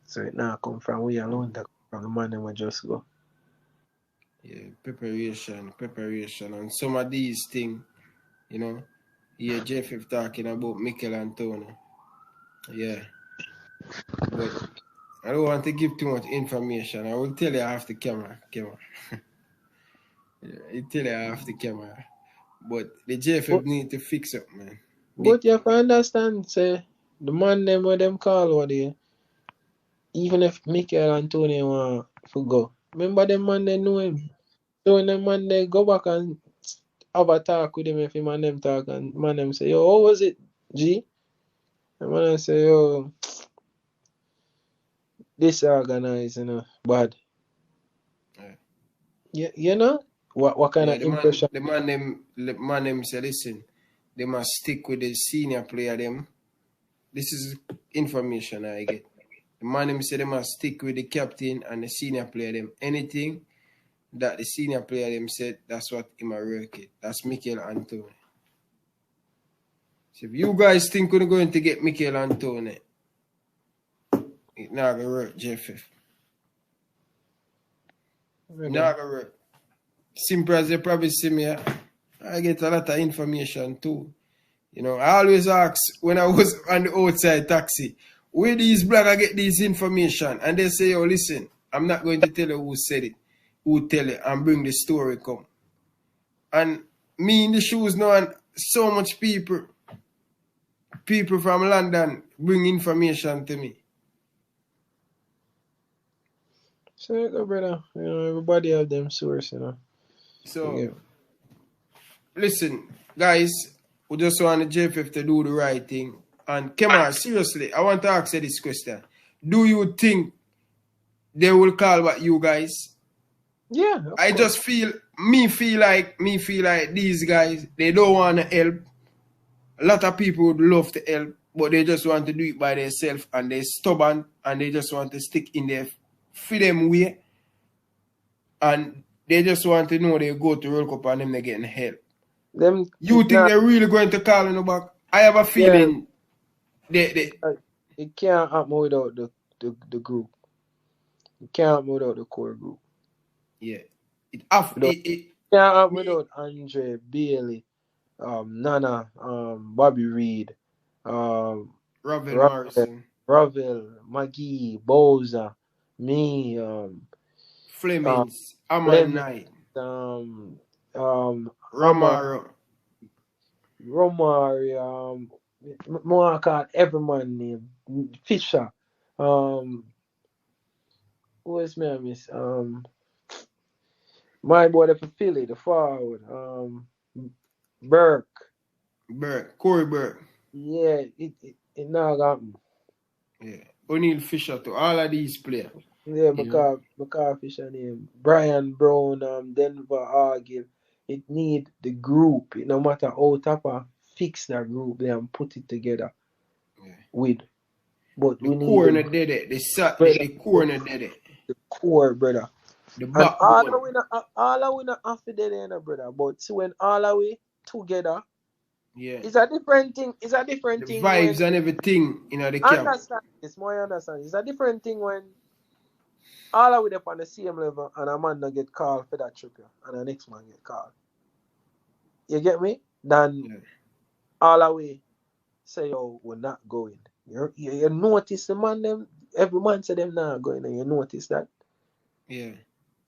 So it now come from we alone, that from the man, them will just go. Yeah, preparation. And some of these things, you know, yeah, Jeff is talking about Mikel Antonio. Yeah. But I don't want to give too much information. I will tell you after camera. Yeah, I tell you after camera. But the JFF But, need to fix up, man. but you have to understand, say, the man them where them call what they, even if Mikel Antonio want to go. Remember them man they know him. So when them man they go back and have a talk with him, if him and them talk and man them say, yo, how was it, G? And man I say, yo, disorganized, bad. Yeah. You know? What kind Yeah, of impression? the man them say, listen, they must stick with the senior player them. This is information I get. The man them say they must stick with the captain and the senior player them. Anything that the senior player them said, that's what him a work it. That's Mikel Antonio. So if you guys think we're going to get Mikel Antonio, it not gonna work, JFF. Not gonna work. Simple as you probably see me, I get a lot of information too. You know, I always ask when I was on the outside taxi, where these bloggers get this information? And they say, oh, listen, I'm not going to tell you who said it, who tell it, and bring the story come. And me in the shoes now, and so much people from London bring information to me. So, brother, everybody have them source, So, listen, guys, we just want the JFF to do the right thing. And Kemar, seriously, I want to ask you this question. Do you think they will call back you guys? Yeah. I just feel like these guys, they don't want to help. A lot of people would love to help, but they just want to do it by themselves, and they're stubborn, and they just want to stick in their freedom way, and they just want to know they go to World Cup and them they getting help. You think they're really going to call in the back? I have a feeling it can't happen without the group. It can't happen without the core group. Yeah. It can't happen without Andre, Bailey, Nana, Bobby Reed, Ravel Morrison, McGee, Bowser, me, Flemings, Aman Knight, Romario, more call every man name, Fisher, who is me? I miss my boy for Philly, the forward, Corey Burke. Yeah, it now got me. Yeah, O'Neal Fisher to all of these players. Yeah, McCall Fisher name, Brian Brown, Denver Argyle. It need the group, no matter how Tapa fix that group there and put it together. Yeah. With, but the we need core did it. The core did it. The core, brother. The backbone. All of we not after that, brother. But see, when all of we together, yeah, it's a different thing. It's a different thing. The vibes and everything, the camp. Understand? It's more understand. It's a different thing when all of we up on the same level and a man not get called for that trip, and the next man get called. You get me? Then all of we say, "Oh, we're not going." You notice the man them. Every man say them not going, and you notice that. Yeah.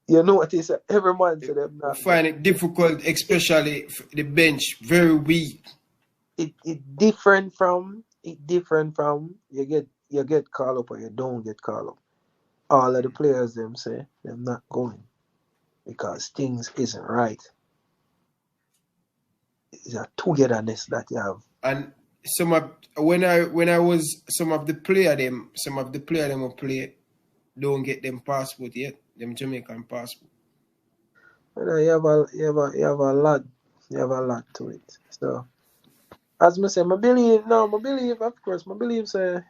You notice that every man say them not. I find it difficult, especially the bench, very weak. It different from you get called up or you don't get called up. All of the players them say they're not going because things isn't right. It's a togetherness that you have. And some of when I was some of the player them who play don't get them passport yet, them Jamaican passport. You have a lot to it. So As I say, I believe, of course, I believe say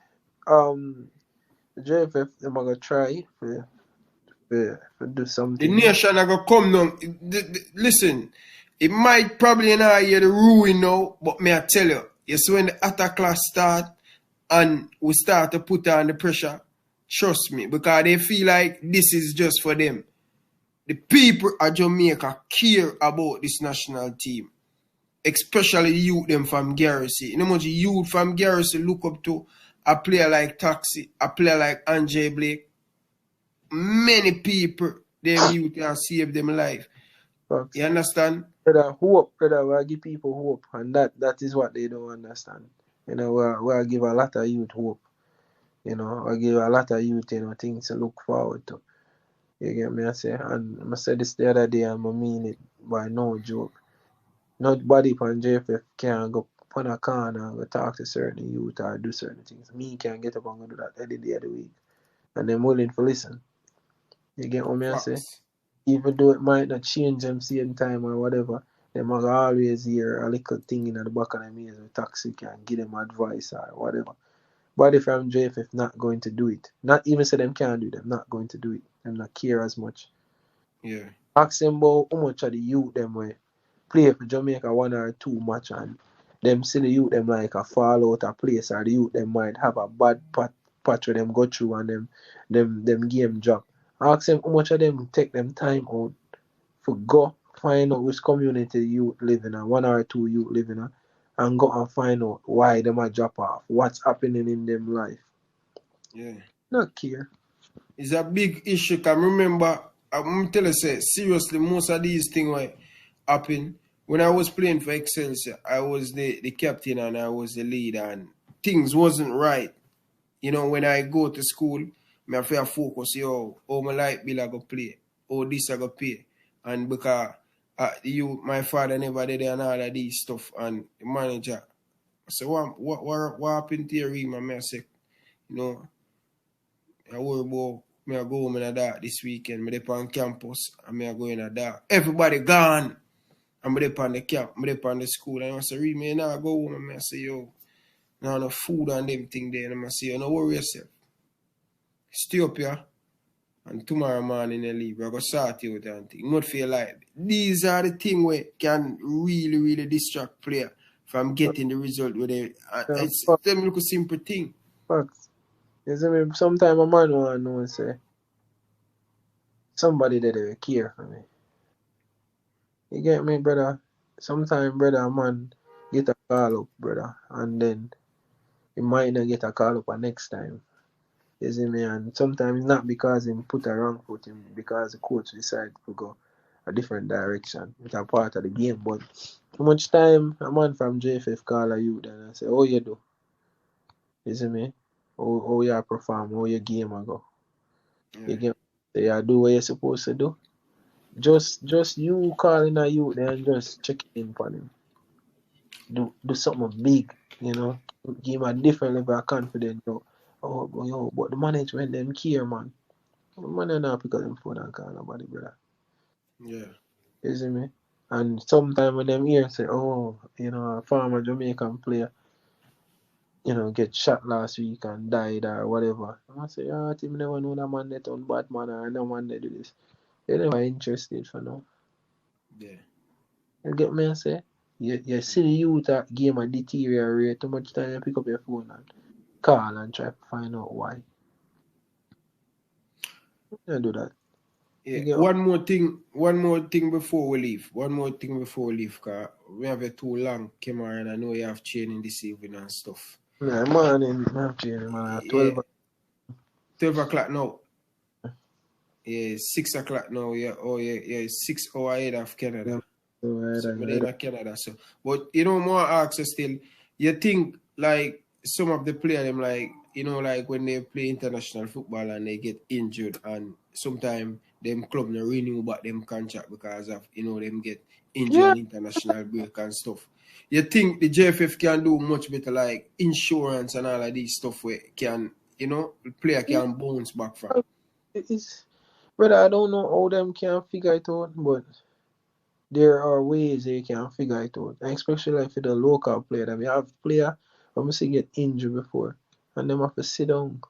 the JFF them are gonna try for do The something. nation are gonna come down. Listen, it might probably not hear the ruin now, but may I tell you, you see when the attack class start and we start to put on the pressure, trust me, because they feel like this is just for them. The people of Jamaica care about this national team, especially youth them from Garrison. You know how much youth from Garrison look up to a player like Taxi, a player like Andre Blake. Many people, them youth can save them life. Facts. You understand? Brother, we give people hope, and that is what they don't understand. You know, we give a lot of youth hope. You know, I give a lot of youth, things to look forward to. You get me? I say, and I said this the other day, and I mean it by no joke. Nobody from JFF can go on a corner and go talk to certain youth or do certain things. Me can get up and go do that every day of the week, and they're willing to listen. You get what I say? Facts. Even though it might not change them same time or whatever, they might always hear a little thing in the back of their ears with toxic and give them advice or whatever. Body from JFF not going to do it. Not even say them can't do it, them not going to do it. Them not care as much. Yeah. Ask them about how much of the youth them way play for Jamaica 1 or 2 match and them see the youth them like a fall out a place or the youth them might have a bad patch where them go through and them game drop. Ask them how much of them take them time out for go find out which community you live in, 1 or 2 you live in, and go and find out why them a drop off, what's happening in them life. Yeah. Not care. It's a big issue. Can remember, I'm telling you, seriously, most of these things were happen. When I was playing for Excelsior, I was the captain and I was the leader, and things wasn't right. You know, when I go to school, I have to focus, how my light bill I go play, how this I go pay. And because my father never did and all of these stuff, and the manager, I said, what happened to your room? And I said, you know, I worry about me I go home in a dark this weekend. Me dey on campus and me I go in a dark. Everybody gone. And me dey on the camp, me dey on the school. And I say, me now go home and I say, now no food and everything there. And I say, no worry yourself. Stay up here. And tomorrow morning I leave. I go sort you out and things. Not feel like these are the things where can really, really distract player from getting the result where they it's them look a simple thing. Facts. You see me, sometimes a man want to know and say, somebody that they care for me. You get me, brother? Sometimes, brother, a man get a call up, brother, and then he might not get a call up the next time. You see me? And sometimes not because he put a wrong foot in, because the coach decided to go a different direction. It's a part of the game. But too much time a man from JFF call a youth and I say, how you do? You see me? How you perform, how your game a go. You get me? You do what you're supposed to do. Just you calling a youth and just checking in for him. Do something big, Give him a different level of confidence. But the management them care, man. The man not pick up them phone and call nobody, brother. Yeah. You see me? And sometimes when them hear say, a former Jamaican player, get shot last week and died or whatever. I say, team never know that man that on bad man or no man that do this. They never interested for now. Yeah. You get me? I say, you see the youth that game a deteriorate too much time you pick up your phone and call and try to find out why. You do that. Yeah. One more thing before we leave. Cause we have it too long, Kemar, and I know you have training this evening and stuff. Yeah, morning, I have training, man. At 12 Yeah. 12 o'clock now. Yeah, 6 o'clock now. Yeah, yeah, 6 hours ahead of Canada. So we're in Canada. So, but more ask still. You think like some of the players, them like like when they play international football and they get injured, and sometimes them club no renew back them contract because of them get injured Yeah. on international break and stuff. You think the JFF can do much better like insurance and all of these stuff where can the player can bounce back from? It's, brother, I don't know how them can figure it out, but there are ways that you can figure it out. And especially like for the local player. That we have player who must get injured before. And them have to sit down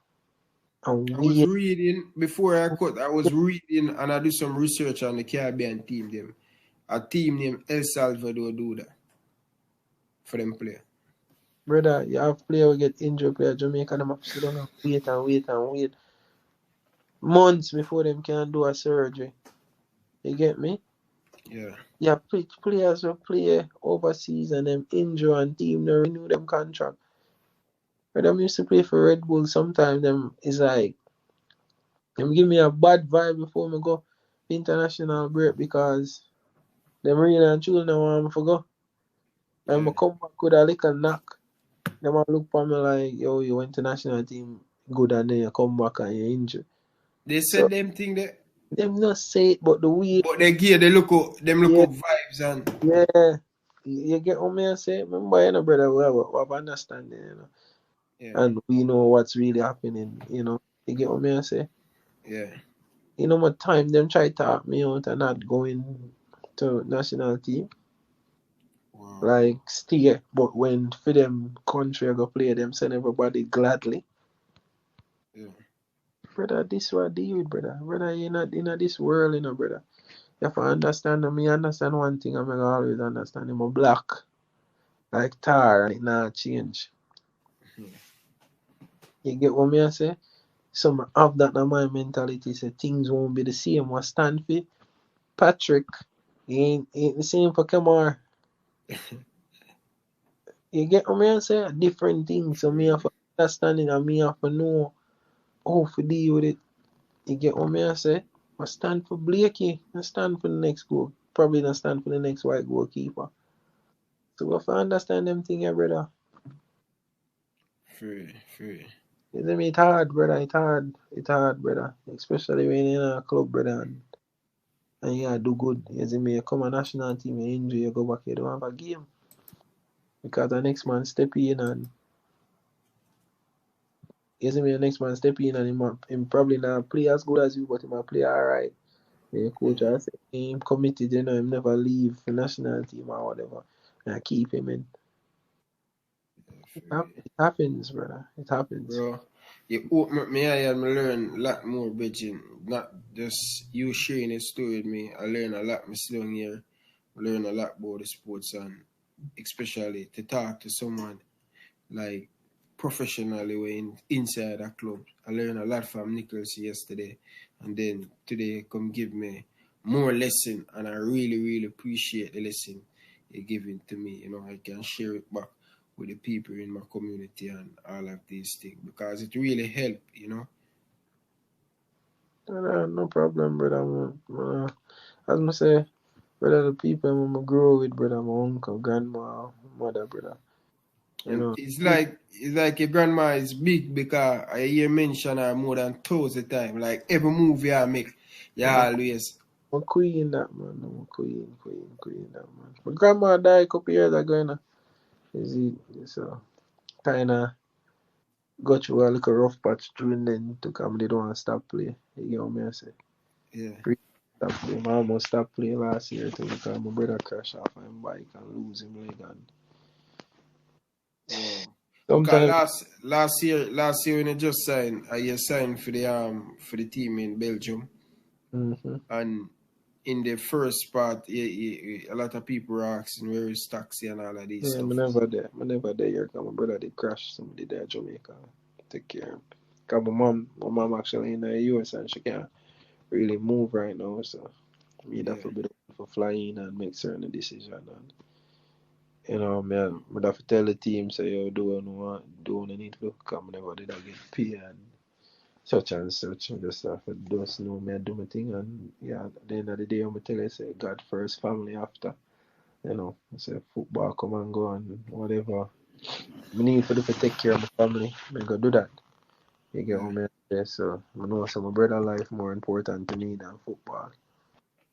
and I was wait. reading before I cut. I was reading and I do some research on the Caribbean team. Them a team named El Salvador do that for them player. Brother, you have player who get injured, player Jamaica, them have to sit down and wait and wait and wait. Months before them can do a surgery. You get me? Yeah, Yeah, players will play overseas and them injure and team no renew them contract. But them used to play for Red Bull sometimes them is like them give me a bad vibe before me go international break because them really and truly now want me to go. And yeah. I come back with a little knock. Them a look for me like, yo, your international team good and then you come back and you injured. They So said them thing that, them not say it, but the way, but they give they look up them look yeah, up vibes and yeah. You get what me I say? Remember, you know, brother, we have understanding, you know. yeah, And we know what's really happening, you know. You get what me I say? yeah. You know what time them try to talk me out and not going to national team? Wow. Like stay, but when for them country go play them send everybody gladly. Yeah, Brother, this what I deal with, brother. Brother, you're not in this world, you know, brother. You have to understand me understand one thing I'm gonna always understand him a black. Like tar and it not change. You get what me I say? Some have that in my mentality say things won't be the same. What stand for Patrick ain't the same for Kemar. You get what me I say? Different things. So me have to understand it and me have to know how to deal with it. You get what me I say? I stand for Blakey. I stand for the next goal. Probably not stand for the next white goalkeeper. So we have to understand them things, yeah, brother. free, free. You see me? It's hard, brother. It's hard. It's hard, brother. Especially when you're in a club, brother. And yeah, do good. You see me? You come a national team, you injure, you go back, you don't have a game. Because the next man step in and you see me, the next man step in and him probably not play as good as you, but he might play alright. The coach I say him committed, you know, him never leave the national team or whatever. And I keep him in. Yeah, It free. it happens, brother. It happens. Bro, you open up my eye and I learn a lot more, Bridging. Not just you sharing a story with me. I learn a lot, Miss Long here. I learn a lot about the sports and especially to talk to someone like professionally when inside a club. I learned a lot from Nicholas yesterday and then today come give me more lesson and I really, really appreciate the lesson you're giving to me. You know, I can share it back with the people in my community and all of these things because it really helped, you know. No problem, brother. As I say, brother, the people I'm grow with, brother, my uncle, grandma, mother, brother. You And know, it's like your grandma is big because I hear mention her more than thousand times. Like every movie I make, I'm yeah, always. a queen that man. I'm a queen that man. My grandma died a couple years ago, you know. Is it so kinda got through a little rough patch during then to come they don't want to stop play. You get what me I say? Yeah. Pre stop play. My mom stopped playing last year too because my brother crashed off his bike and lose him leg and Wow. Because sometimes last year when you just signed, you signed for the team in Belgium, mm-hmm. and in the first part, a lot of people were asking where is taxi and all of these Yeah, stuff. I never there here because my brother did crash somebody there in Jamaica. Take care of him. Cause my mom actually in the US and she can't really move right now, so me have Yeah. to be the one for flying and make certain decision and you know, man, I have to tell the team say yo do what I need to come never did I get pay and such and such. I just have to just know me and do my thing and yeah, at the end of the day I'm tell you say God first, family after. You know, I say football come and go and whatever. I need for to take care of my family. I go do that. You get Yeah. what I say? So I know some my brother life more important to me than football.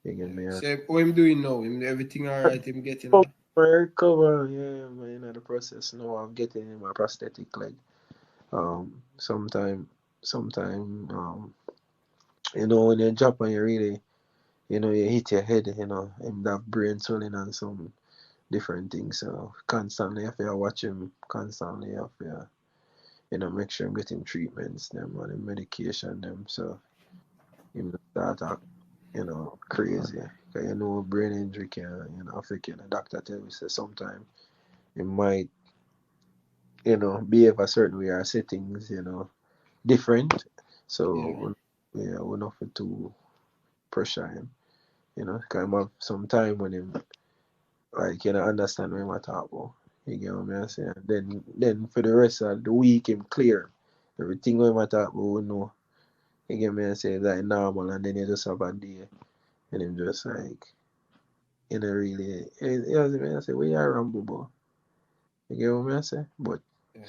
You get Yeah. me? So what I'm doing now, everything alright, I'm getting Oh, on. my recover, yeah, man, in the process now I'm getting in my prosthetic leg. Sometime, you know, when you drop and you really you know, you hit your head, you know, and that brain swelling and some different things. So constantly you have to watch him, constantly you have to, you know, make sure I'm getting treatments, them and the medication them. So him not start act, you know, crazy. Cause you know brain injury can, you know, affect you. The doctor tell me say sometimes it might, you know, behave a certain way or settings, you know, different. Yeah. So yeah, we're not for too pressure him. You know, cause him have some time when him like you know understand what I'm talking about. You get what I'm saying? Then for the rest of the week him clear. Everything what I'm talking about we know. You get me saying like normal and then you just have a day and him just like you know really you know what I mean? I say we are rumble ball. You get what I'm saying? But Yeah.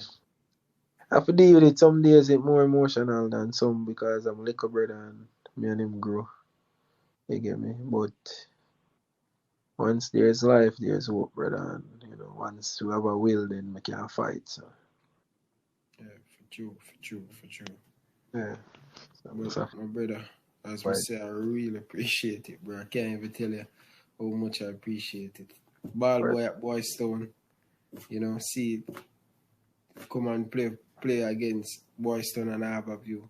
I have to deal with it some days it's more emotional than some because I'm a little brother and me and him grow. You get me? But once there's life, there's hope, brother. And you know, once you have a will, then we can fight. So Yeah, for true, for true, for true. yeah, so But just have to my brother, as me fight. say, I really appreciate it, bro. I can't even tell you how much I appreciate it. Ball Right. boy at Boys Town, you know, see come and play against Boys Town and Harbour View.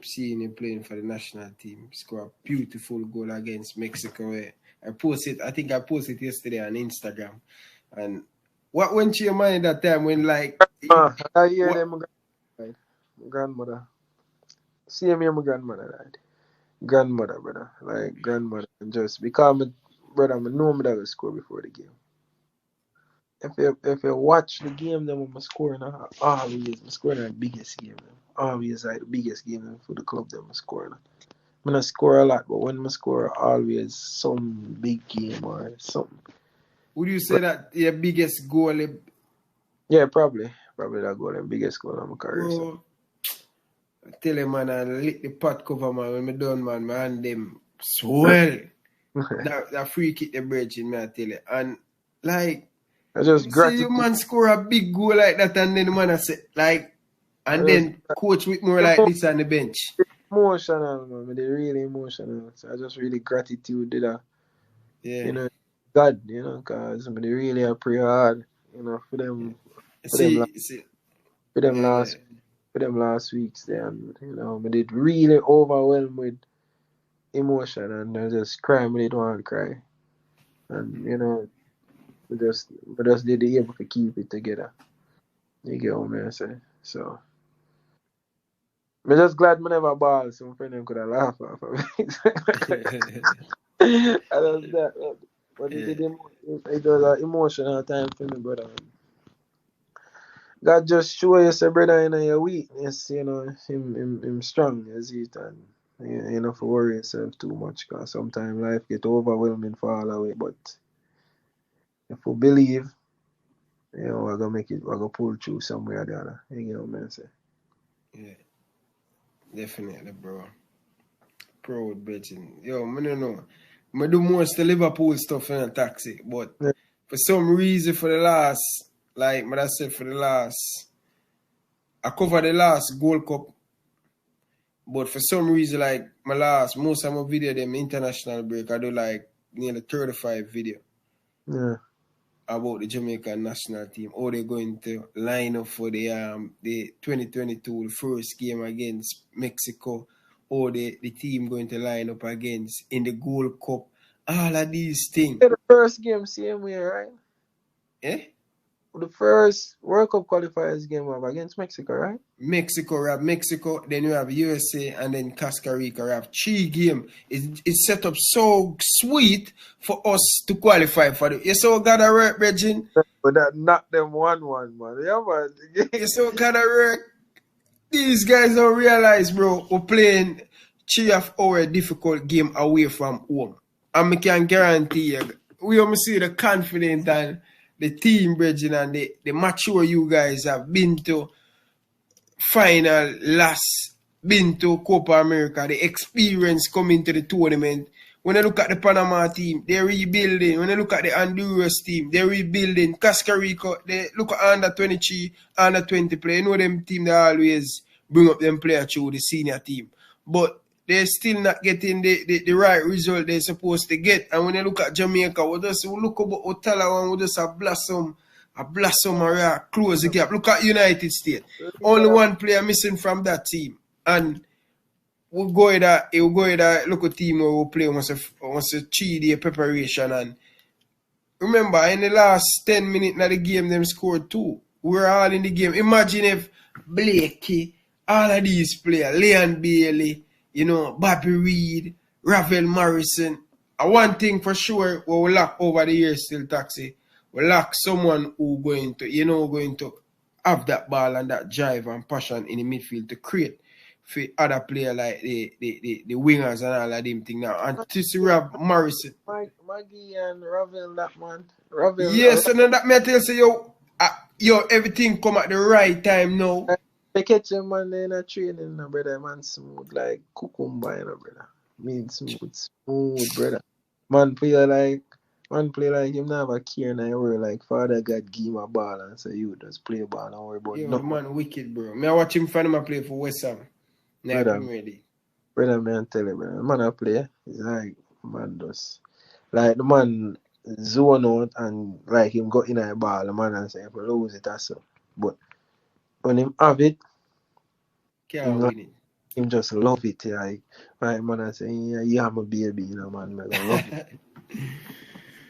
Seeing him playing for the national team, score a beautiful goal against Mexico. I think I posted yesterday on Instagram. And what went to your mind that time when like I hear what them died. My grandmother. See me, my grandmother died. Grandmother, brother. Like grandmother. And just because my brother, I know me that will score before the game. If you watch the game, then I'm scoring always. I'm scoring the biggest game. Always like the biggest game for the club. Then I'm scoring. I'm not score a lot, but when I score, always some big game or something. would you say that your biggest goal, Yeah, probably that goal, the biggest goal of my career. So. bro? I tell you man, I lick the pot cover man when me done man, my hand them swell. That free kick the bridge in me, I tell you. And like I just see you gratitude. man score a big goal like that and then the man I say like I and just then coach with more like this on the bench. emotional, man. They really emotional. So I just really gratitude to that. Yeah. You know, God. You know, cause they really I pray hard. You know, for them, See, for them yeah. last, for them last weeks. Then you know, but it really overwhelmed with emotion, and I just cry. But they don't want to cry, and you know. We just did able to keep it together. You get what I'm saying? So I'm just glad me never ball, so my friend them could have laughed off of me. And that's that. But Yeah. it was an emotional time for me, brother. God just show you, say, brother, you know, your weakness, you know, him strong as it, and you know, for worry yourself too much, because sometimes life get overwhelming for all away. But if we believe, you know, we're gonna make it, we're gonna pull through somewhere or the other. You get what I'm saying? Yeah. Definitely, bro. Proud, bitching. Yo, I don't know. I do most of Liverpool stuff in a taxi, but Yeah. for some reason, for the last, like I said, I covered the last Gold Cup, but for some reason, like most of my video, them international break, I do like nearly 35 video Yeah. about the Jamaican national team. How they're going to line up for the 2022, the first game against Mexico, or the team going to line up against in the Gold Cup. All of these things. Yeah, the first game same way, right? Eh? The first World Cup qualifiers game was against Mexico, right? Mexico, we have Mexico, then you have USA, and then Costa Rica. We have three games. It's set up so sweet for us to qualify for it. You saw gotta work, Regine. But that knocked them 1-1, man. Yeah, man. You saw gotta work. These guys don't realize, bro, we're playing 3 of our difficult game away from home. And I can guarantee you, we almost see the confidence and the team, Regine, and the mature you guys have been to final, last, been to Copa America, the experience coming to the tournament. When I look at the Panama team, they're rebuilding. When I look at the Honduras team, they're rebuilding. Costa Rica, they look at under 23, under 20 play. You know them team that always bring up them players through the senior team. But they're still not getting the right result they're supposed to get. And when you look at Jamaica, we look about Otala and we just a blossom or close the gap. Look at United States. Only one player missing from that team. And we'll go with a local team where we'll play once a 3-day preparation. And remember, in the last 10 minutes of the game, them scored 2. We're all in the game. Imagine if Blakey, all of these players, Leon Bailey, Bobby Reed, Ravel Morrison. One thing for sure, we will lack over the years still, Taxi. We lack someone who going to have that ball and that drive and passion in the midfield to create for other players like the wingers and all of them things now. And to see Rob Morrison. Maggie and Ravel, that man. Ravel. Yes, and then that may tell you, everything come at the right time now. They catch him man in a training, brother. Man smooth like cucumber, brother. Mean smooth, brother. Man play like him never have a care in world. Like Father God give him a ball and say you just play ball, don't worry about nothing. Man wicked, bro. Me I watch him find him play for West Ham. Brother, ready. Brother, man, tell you, brother. Man I play. It's like man does. Like the man zone out and like him got in a ball, the man and say if I lose it or so. But when him have it, can't win it. Him just love it. Like right man and say, yeah, I'm a baby, man. Man love it.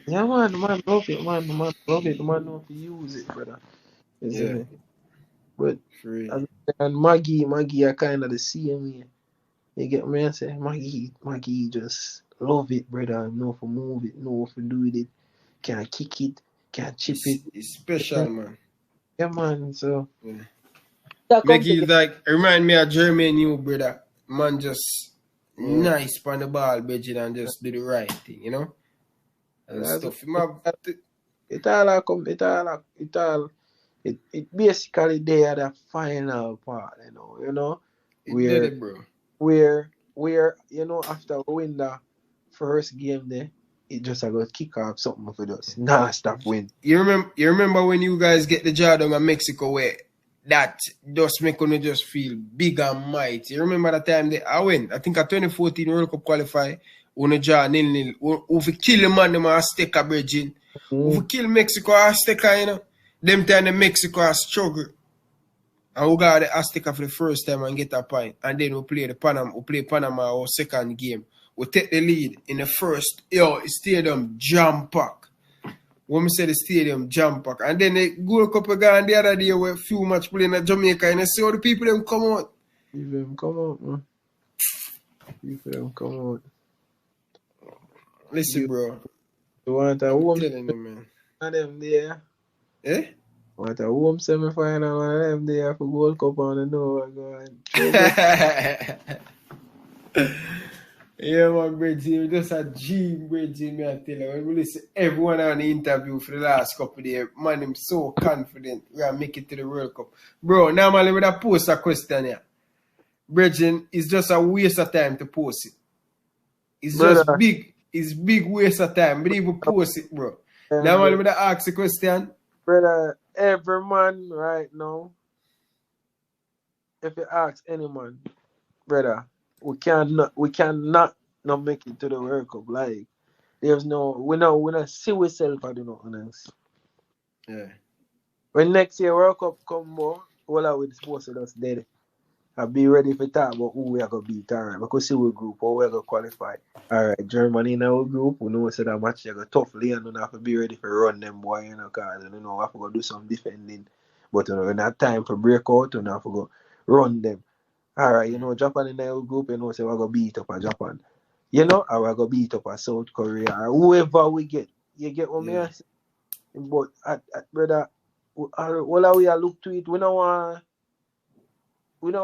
Yeah, man, love it, man love it, man know to use it, brother. Isn't it? But and Maggie are kind of the same way. You get me? I say Maggie just love it, brother. Know for move it, know for do with it. Can kick it, can chip it. It's special, man. Yeah, man. So make it like remind me of Jermaine, you brother. Man, just nice on the ball, Bridget, and just do the right thing, And stuff. It basically they are the final part, where after we win the first game there, it just a go kick off something for us. Nah, stop win. You remember when you guys get the job done in Mexico where that just make you just feel big and mighty. You remember the time that I went? I think at 2014 World Cup qualify, on a draw 0-0. We kill the man them Azteca bridging. We kill Mexico Azteca, Them time the Mexico has struggle. And we got the Azteca for the first time and get a point. And then we play Panama our second game. We take the lead in the first stadium jam pack. When we say the stadium jam pack. And then the Gold Cup again the other day where few match playing in Jamaica and I see all the people them come out. People them come out, man. People them come out. Listen, bro. You want a home man. And them there. Eh? Want a home semi-final and them there for Gold Cup and Yeah, man, Bridgie, just a dream, Bridgie, me I tell you. When we listen everyone on the interview for the last couple of days, man, I'm so confident we're going to make it to the World Cup. Bro, normally when I post a question here, Bridgie, it's just a waste of time to post it. It's just big waste of time, but even post it, bro. Normally when I ask a question. Brother, every man right now, if you ask any man, brother, we cannot not make it to the World Cup. Like there's no we not see ourselves as nothing else. Yeah. When next year World Cup come more, all I would supposed to us dead. I'll be ready for talk about who we are gonna beat. Alright, because see we group how we're gonna qualify. Alright, Germany in our group, we know that match they go toughly and we have to be ready for run them boy, cause we have to go do some defending. But when that time for breakout, we have to go run them. Alright, Japan in our group, say we're gonna beat up a Japan. Or we're gonna beat up a South Korea or whoever we get. You get what me say? But brother, all we look to it, we don't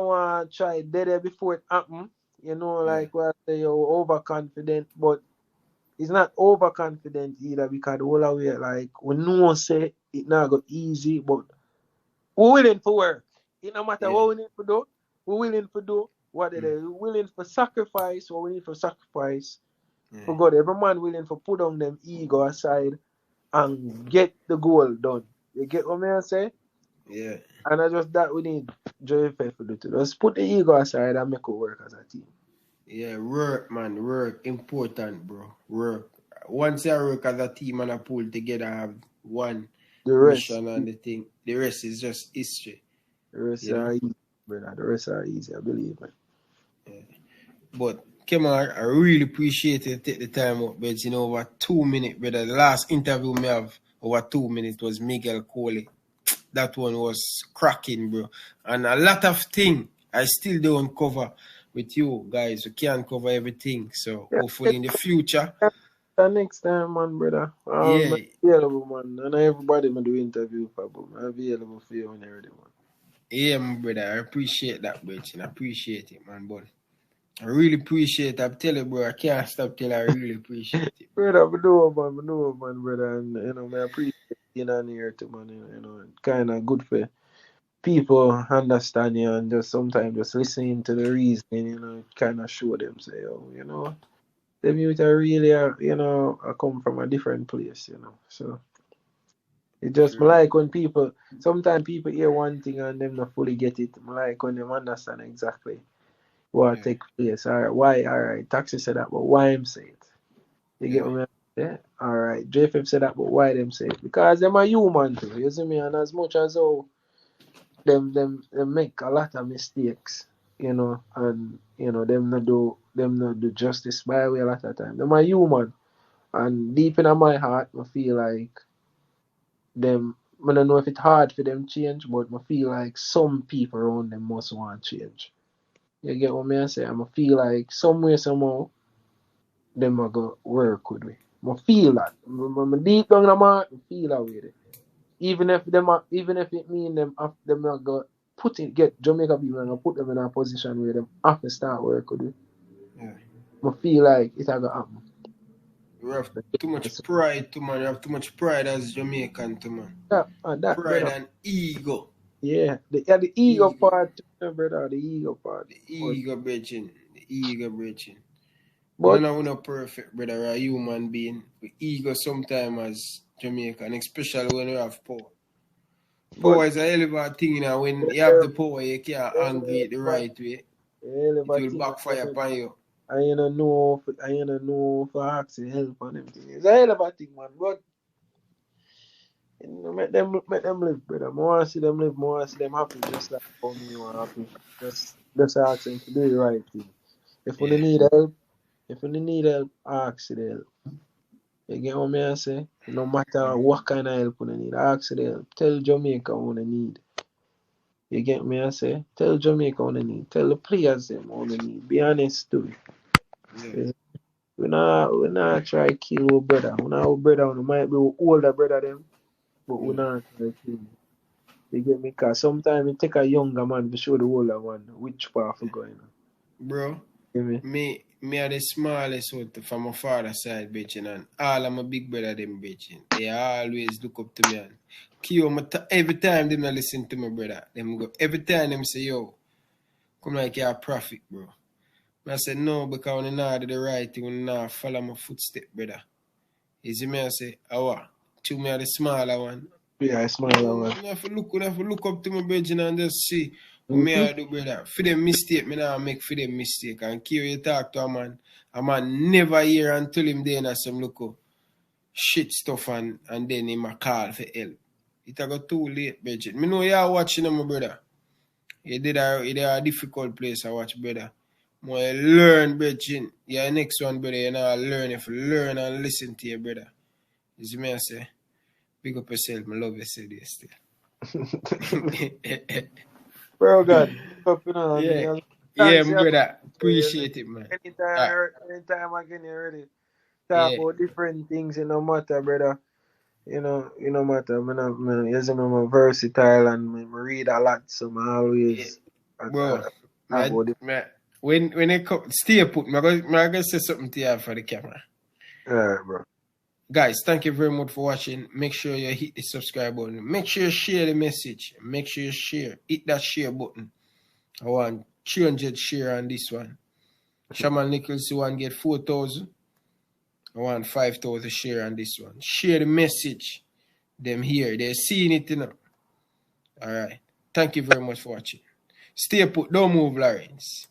want to try dead before it happen. Like we say you're overconfident, but it's not overconfident either because all we like we know say it not go easy, but we're willing for work. It no matter what we need to do. We're willing to do what it is. We're willing for sacrifice what we need for sacrifice. For God, every man willing for put on them ego aside and get the goal done. You get what I say? Yeah. And I just that we need JFF to do too. Just put the ego aside and make it work as a team. Yeah, work, man. Work. Important, bro. Work. Once you work as a team and a pull together, have one The rest, mission and the thing. The rest is just history. the rest You know? are easy, brother. The rest are easy, I believe, man. Yeah. But Kemar, I really appreciate you take the time out, but you know, over 2 minutes, brother. The last interview me have over 2 minutes was Miguel Coley. That one was cracking, bro. And a lot of things I still don't cover with you guys. We can't cover everything. So Yeah, hopefully in the future, the next time, man, brother. yeah, I'm available, man. And everybody me do interview for, but I'm available for you when you're ready, man. yeah, my brother. I appreciate that, bro. I appreciate it, man. But I really appreciate it. I'm telling you, bro, I can't stop till I really appreciate it, bro. Brother, I know, man, brother. And, I appreciate being on here too, man. Kind of good for people understand you and just sometimes just listening to the reasoning, kind of show them, say, oh, them youth are really, I come from a different place, So it just me True. like when people, sometimes people hear one thing and them not fully get it. Me like when them understand exactly what Yeah. take place. All right, why? All right, Taxi said that, but why him say it? You get Yeah. what I mean? Yeah. All right, JFM said that, but why them say it? Because them are human too. You see me? And as much as how them make a lot of mistakes, and them not do justice by way a lot of time. Them are human, and deep in my heart, I feel like them. I don't know if it's hard for them change, but I feel like some people around them must want change. You get what me I say? I feel like somewhere somehow them are gonna work with me. I feel that. I deep down in my heart, I feel that way. Even if it mean them not go get Jamaica people and put them in a position where them have to start work with it. Yeah. I feel like it a go happen. You have too much So, pride, too, man. You have too much pride as Jamaican, too, man. that Pride brother. and ego. Yeah, the ego Ego. part, brother. The ego part. The ego breaching. The ego breaching. But We're not perfect, brother. We're a human being. We ego sometimes as Jamaican, especially when you have power. but Power is a hell of a thing, when you have every, the power, you can't handle every, it the right way. It every will thing backfire upon you. I ain't know for asking help on them things. It's a hell of a thing, man. But make them live, brother. More see them live, more see them happy, just like how me want happy. Just ask them to do the right thing. If you Yeah, need help, ask the help. You get what me I say? No matter what kind of help you need, ask the help. Tell Jamaica what you need. You get me I say? Tell Jamaica what you need. Tell the players them what you need. Be honest to yeah, it. We not try kill our brother. We not our brother. We might be our older brother them, but we yeah. not try kill him. You get me? Cause sometimes it take a younger man to show the older one which path we going on. Bro, You get me? me are the smallest one from my father's side, bitching, and all of my big brother them bitching. They always look up to me and every time them not listen to my brother. Them go every time them say, yo, come like you're a prophet, bro. And I said no, because when I not do the right thing, when I not follow my footstep, brother. You see me I say, what? To me are the smaller one. Yeah, I No, smaller no, one. we have to look up to my brethren and just see what me Mm-hmm. I do, brother. For them mistake, me now make for them mistake. And care you talk to a man never hear until him then as some look shit stuff and then him a call for help. It a go too late, brethren. Me know you are watching my brother. It a difficult place to watch, brother. More learn, brethren. Yeah, next one, brother, you know, learn if you learn and listen to your brother. You see me I say, big up yourself, I love you, say this still. Bro, God, up, and Yeah, yeah, thanks, my yeah. brother. Appreciate it, man. Uh, Anytime I get ready, talk yeah, about different things, no matter, brother. No matter. I'm a versatile and I read a lot, so I yeah, always bro. talk about it. When it come, stay put. I gonna say something to you for the camera. Alright, bro. Guys, thank you very much for watching. Make sure you hit the subscribe button. Make sure you share the message. Make sure you share. Hit that share button. I want 300 share on this one. Shaman Nichols, you want to get 4,000. I want 5,000 share on this one. Share the message. Them here. They're seeing it, Alright. Thank you very much for watching. Stay put. Don't move, Lawrence.